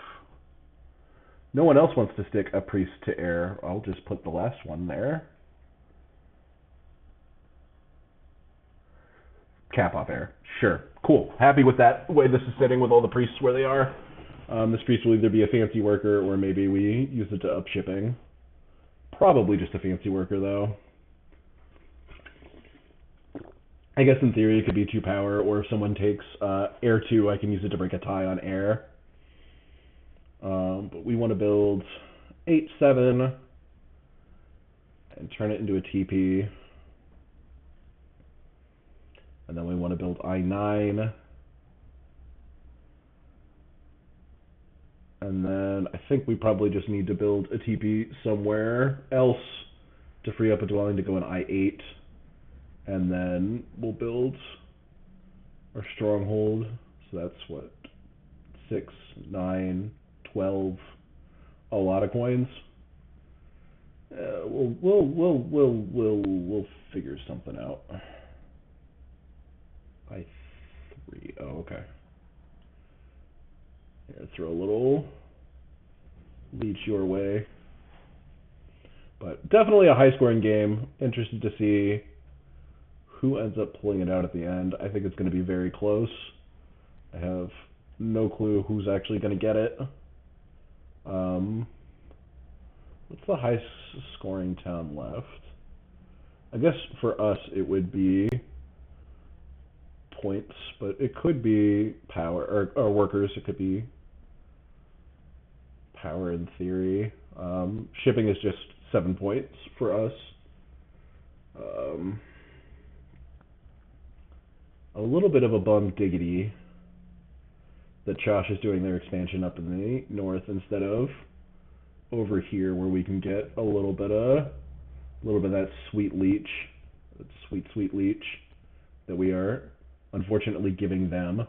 no one else wants to stick a priest to air, I'll just put the last one there. Cap off air. Sure. Cool. Happy with that way this is sitting with all the priests where they are. This priest will either be a fancy worker or maybe we use it to up shipping. Probably just a fancy worker, though. I guess in theory it could be 2 power, or if someone takes air 2, I can use it to break a tie on air. But we want to build 8-7 and turn it into a TP. And then we want to build I9. And then I think we probably just need to build a TP somewhere else to free up a dwelling to go in I8. And then we'll build our stronghold. So that's what, 6, 9, 12, a lot of coins. We'll figure something out. I3. Oh, okay. Here, throw a little leech your way. But definitely a high-scoring game. Interested to see who ends up pulling it out at the end. I think it's going to be very close. I have no clue who's actually going to get it. What's the high-scoring town left? I guess for us it would be points, but it could be power, or workers. It could be power in theory. Shipping is just 7 points for us. A little bit of a bum diggity that Josh is doing their expansion up in the north instead of over here where we can get a little bit of that sweet leech, that sweet leech. that we are unfortunately giving them.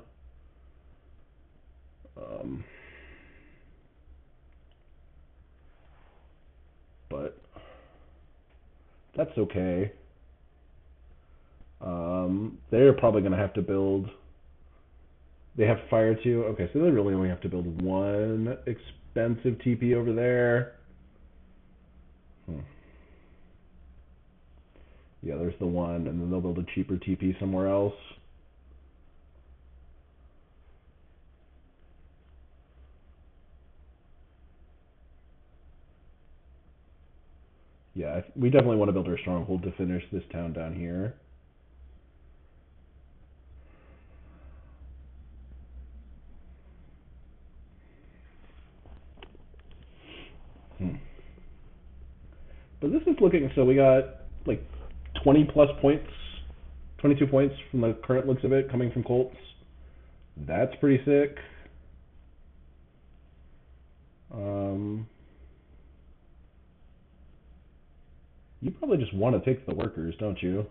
But that's okay. They're probably going to have to build... They have fire too? Okay, so they really only have to build one expensive TP over there. Yeah, there's the one, and then they'll build a cheaper TP somewhere else. Yeah, we definitely want to build our stronghold to finish this town down here. But this is looking, so we got like 20 plus points, 22 points from the current looks of it coming from Colts. That's pretty sick. You probably just want to take the workers, don't you?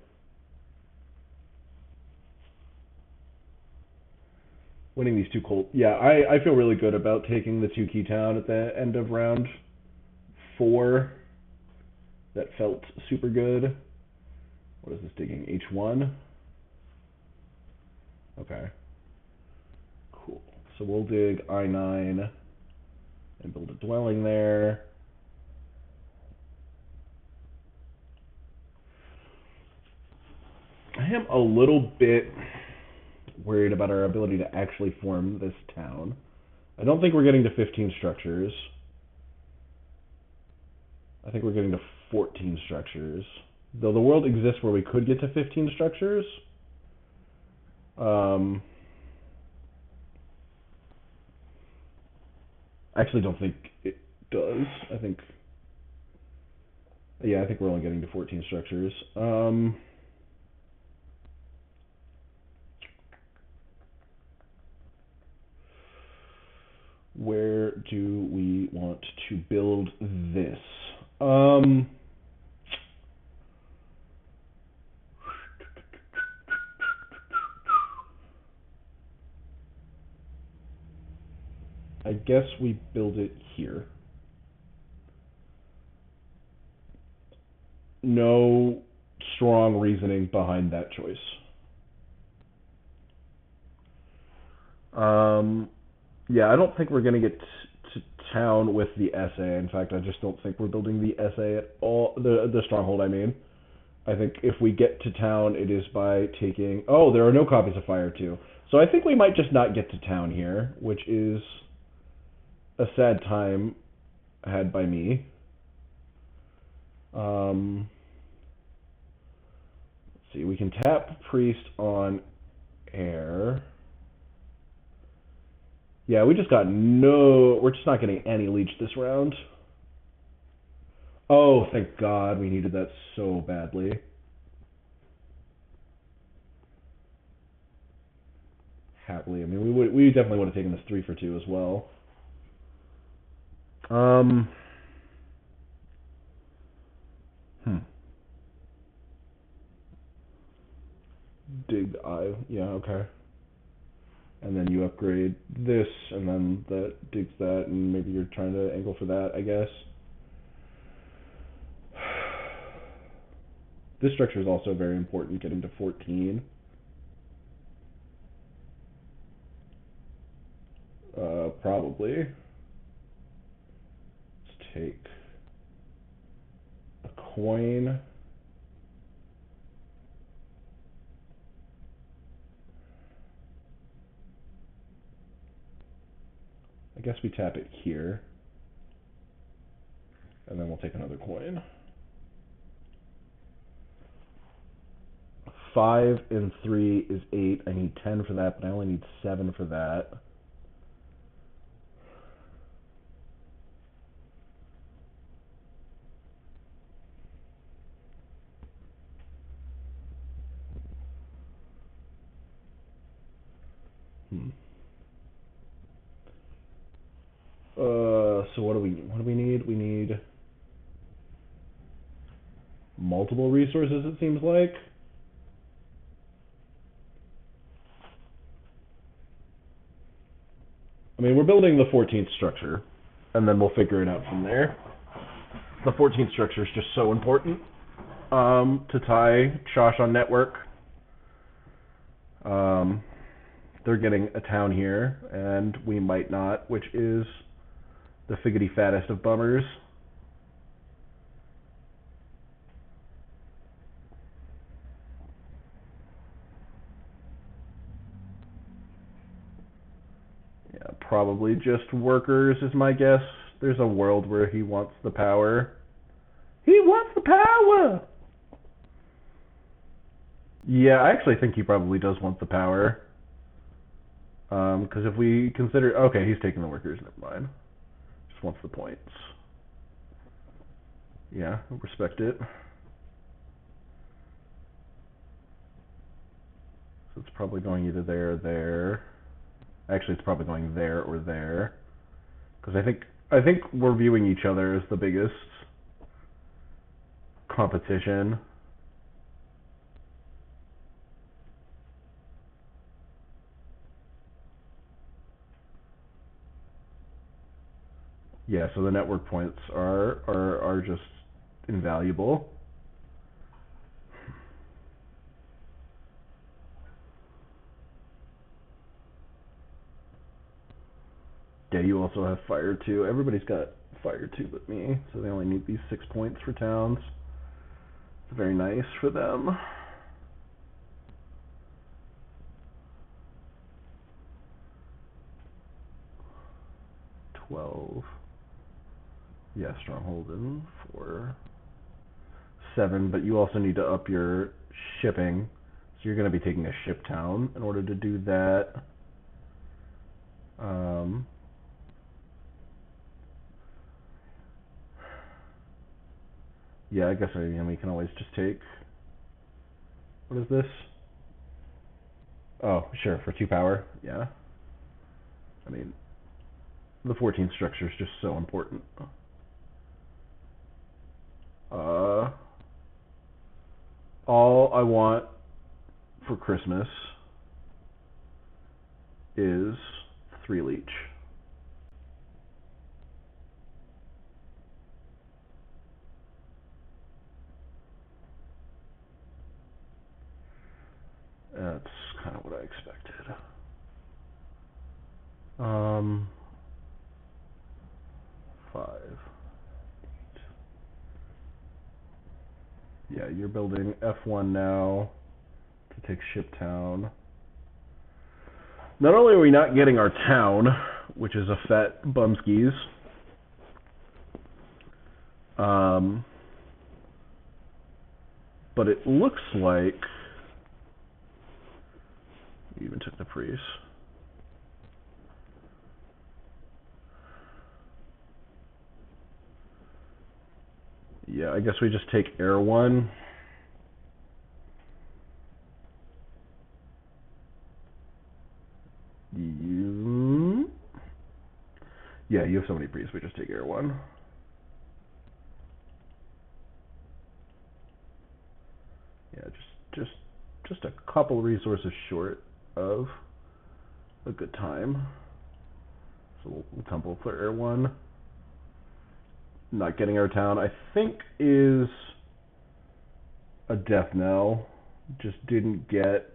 Winning these two Colts. Yeah, I feel really good about taking the 2 key town at the end of round 4. That felt super good. What is this digging? H1? Okay. Cool. So we'll dig I9 and build a dwelling there. I am a little bit worried about our ability to actually form this town. I don't think we're getting to 15 structures. I think we're getting to 14 structures. Though the world exists where we could get to 15 structures. I actually don't think it does. I think we're only getting to 14 structures. Where do we want to build this? I guess we build it here. No strong reasoning behind that choice. Yeah, I don't think we're going to get to town with the SA. In fact, I just don't think we're building the SA at all. The stronghold, I mean. I think if we get to town, it is by taking... Oh, there are no copies of fire, too. So I think we might just not get to town here, which is a sad time had by me. Let's see, we can tap priest on air. Yeah, we just got no... We're just not getting any leech this round. Oh, thank God. We needed that so badly. Happily. I mean, we definitely would have taken this 3 for 2 as well. Dig the eye. Yeah, okay. And then you upgrade this, and then that digs that, and maybe you're trying to angle for that, I guess. This structure is also very important, getting to 14. Probably. Let's take a coin. I guess we tap it here. And then we'll take another coin. 5 and 3 is 8. I need 10 for that, but I only need 7 for that. So what do we need? We need multiple resources, it seems like. I mean, we're building the 14th structure, and then we'll figure it out from there. The 14th structure is just so important to tie Shosh on network. They're getting a town here, and we might not, which is the figgity fattest of bummers. Yeah, probably just workers is my guess. There's a world where he wants the power. He wants the power! Yeah, I actually think he probably does want the power. Because if we consider... Okay, he's taking the workers, never mind. Just wants the points. Yeah, respect it. So it's probably going either there or there. Actually, it's probably going there or there. Because I think we're viewing each other as the biggest competition. Yeah, so the network points are just invaluable. Yeah, you also have fire too. Everybody's got fire too but me, so they only need these 6 points for towns. It's very nice for them. Yeah, stronghold in 4, 7, but you also need to up your shipping. So you're going to be taking a ship town in order to do that. Yeah, I guess we can always just take... What is this? Oh, sure, for 2 power. Yeah. I mean, the 14th structure is just so important. All I want for Christmas is 3 leech. That's kind of what I expected. 5. Yeah, you're building F1 now to take Ship Town. Not only are we not getting our town, which is a fat bumskis, but it looks like we even took the priest. Yeah, I guess we just take Air 1. Yeah, you have so many priests, we just take Air 1. Yeah, just a couple resources short of a good time. So we'll temple for Air 1. Not getting our town, I think, is a death knell. Just didn't get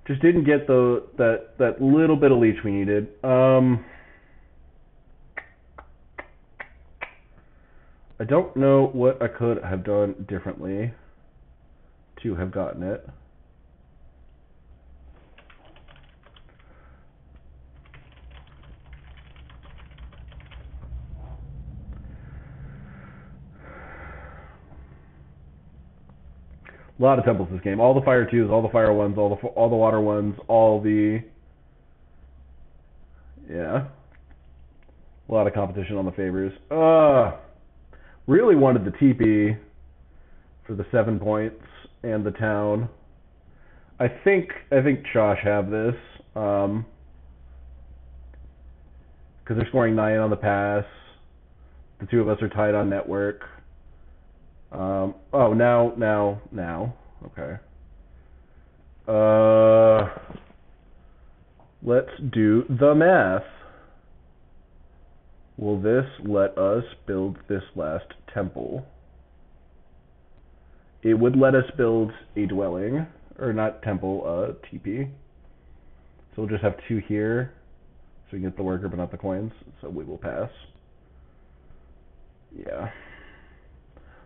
that little bit of leech we needed. I don't know what I could have done differently to have gotten it. A lot of temples this game. All the fire 2s, all the fire 1s, all the water 1s, all the... Yeah. A lot of competition on the favors. Really wanted the TP for the 7 points and the town. I think Shosh have this. Because they're scoring 9 on the pass. The 2 of us are tied on network. Oh, now. Okay. Let's do the math. Will this let us build this last temple? It would let us build a dwelling, or not temple, TP. So we'll just have 2 here, so we can get the worker but not the coins, so we will pass. Yeah.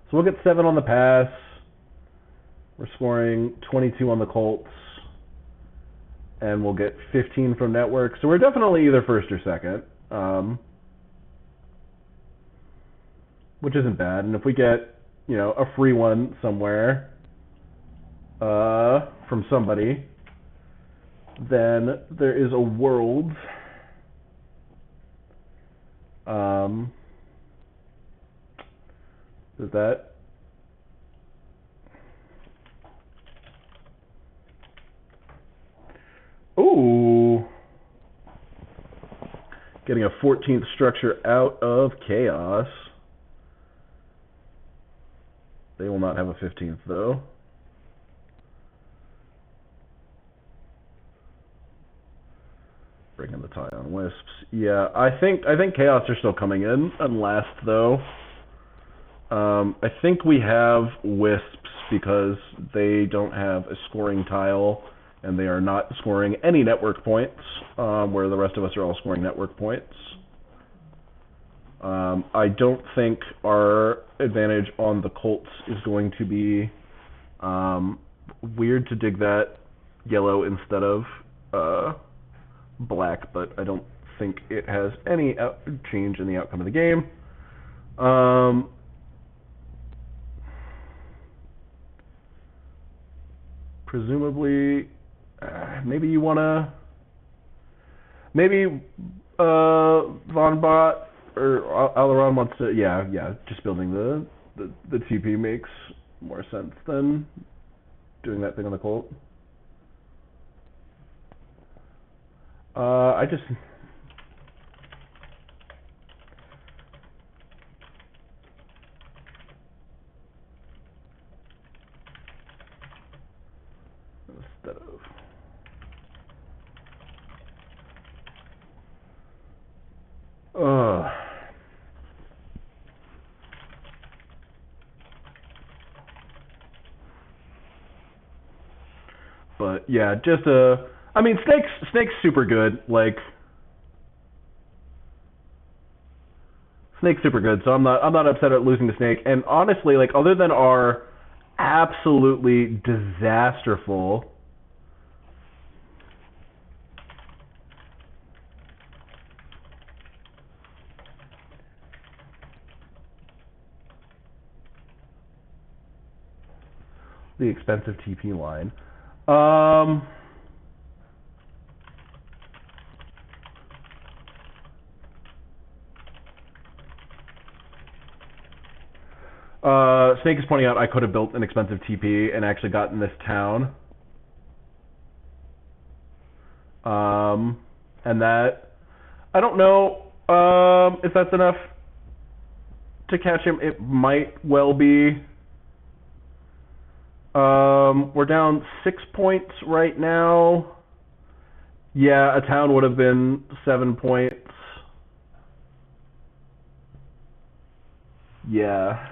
So we'll get 7 on the pass. We're scoring 22 on the Colts. And we'll get 15 from network. So we're definitely either first or second. Which isn't bad. And if we get, you know, a free one somewhere from somebody, then there is a world is that ooh, getting a 14th structure out of chaos. They will not have a 15th though. Bring in the tie on wisps. Yeah, I think chaos are still coming in. Unless though, I think we have wisps because they don't have a scoring tile and they are not scoring any network points, where the rest of us are all scoring network points. I don't think our advantage on the Colts is going to be weird to dig that yellow instead of black, but I don't think it has any change in the outcome of the game. Presumably, maybe you want to... Maybe Von Bot or Alloran wants to... Yeah, just building the TP makes more sense than doing that thing on the Colt. I just... Instead of... But yeah, just I mean, Snake's super good. Like, Snake's super good, so I'm not upset at losing to Snake. And honestly, like, other than our absolutely disasterful the expensive TP line. Snake is pointing out I could have built an expensive TP and actually gotten this town. And that, I don't know if that's enough to catch him. It might well be. We're down 6 points right now. Yeah, a town would have been 7 points. Yeah.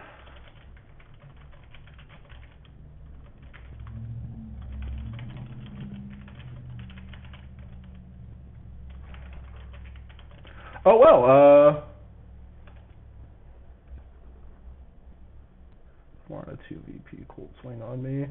Oh, well, 4 and a 2 VP Colt swing on me.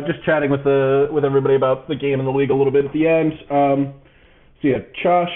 Just chatting with everybody about the game and the league a little bit at the end. So yeah, Josh.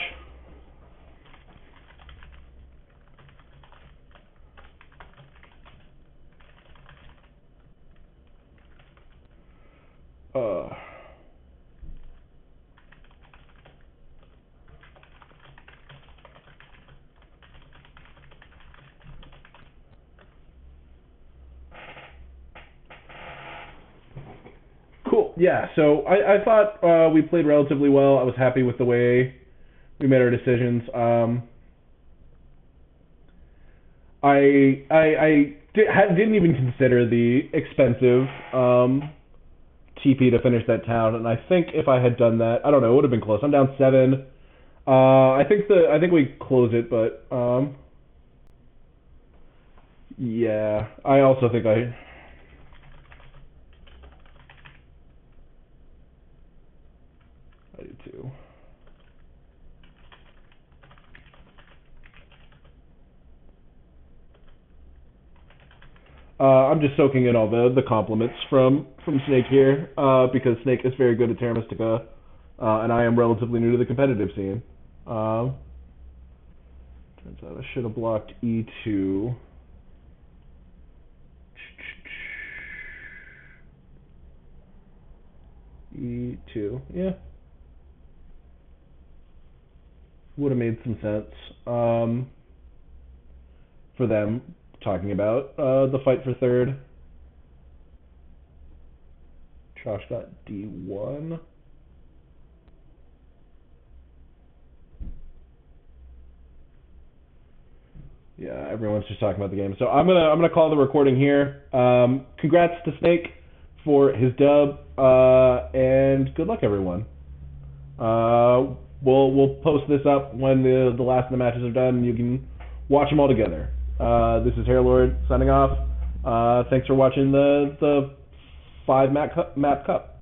Cool. Yeah. So I thought we played relatively well. I was happy with the way we made our decisions. Didn't even consider the expensive TP to finish that town, and I think if I had done that, I don't know, it would have been close. I'm down 7. I think we close it, but yeah, I also think I do too. I'm just soaking in all the compliments from Snake here, because Snake is very good at Terra Mystica, and I am relatively new to the competitive scene. Turns out I should have blocked E2. E2, yeah, would have made some sense for them talking about the fight for third. Josh got D1. Yeah, everyone's just talking about the game. So I'm gonna call the recording here. Congrats to Snake for his dub, and good luck everyone. We'll post this up when the last of the matches are done, and you can watch them all together. This is Hairlord signing off. Thanks for watching the 5 map cup.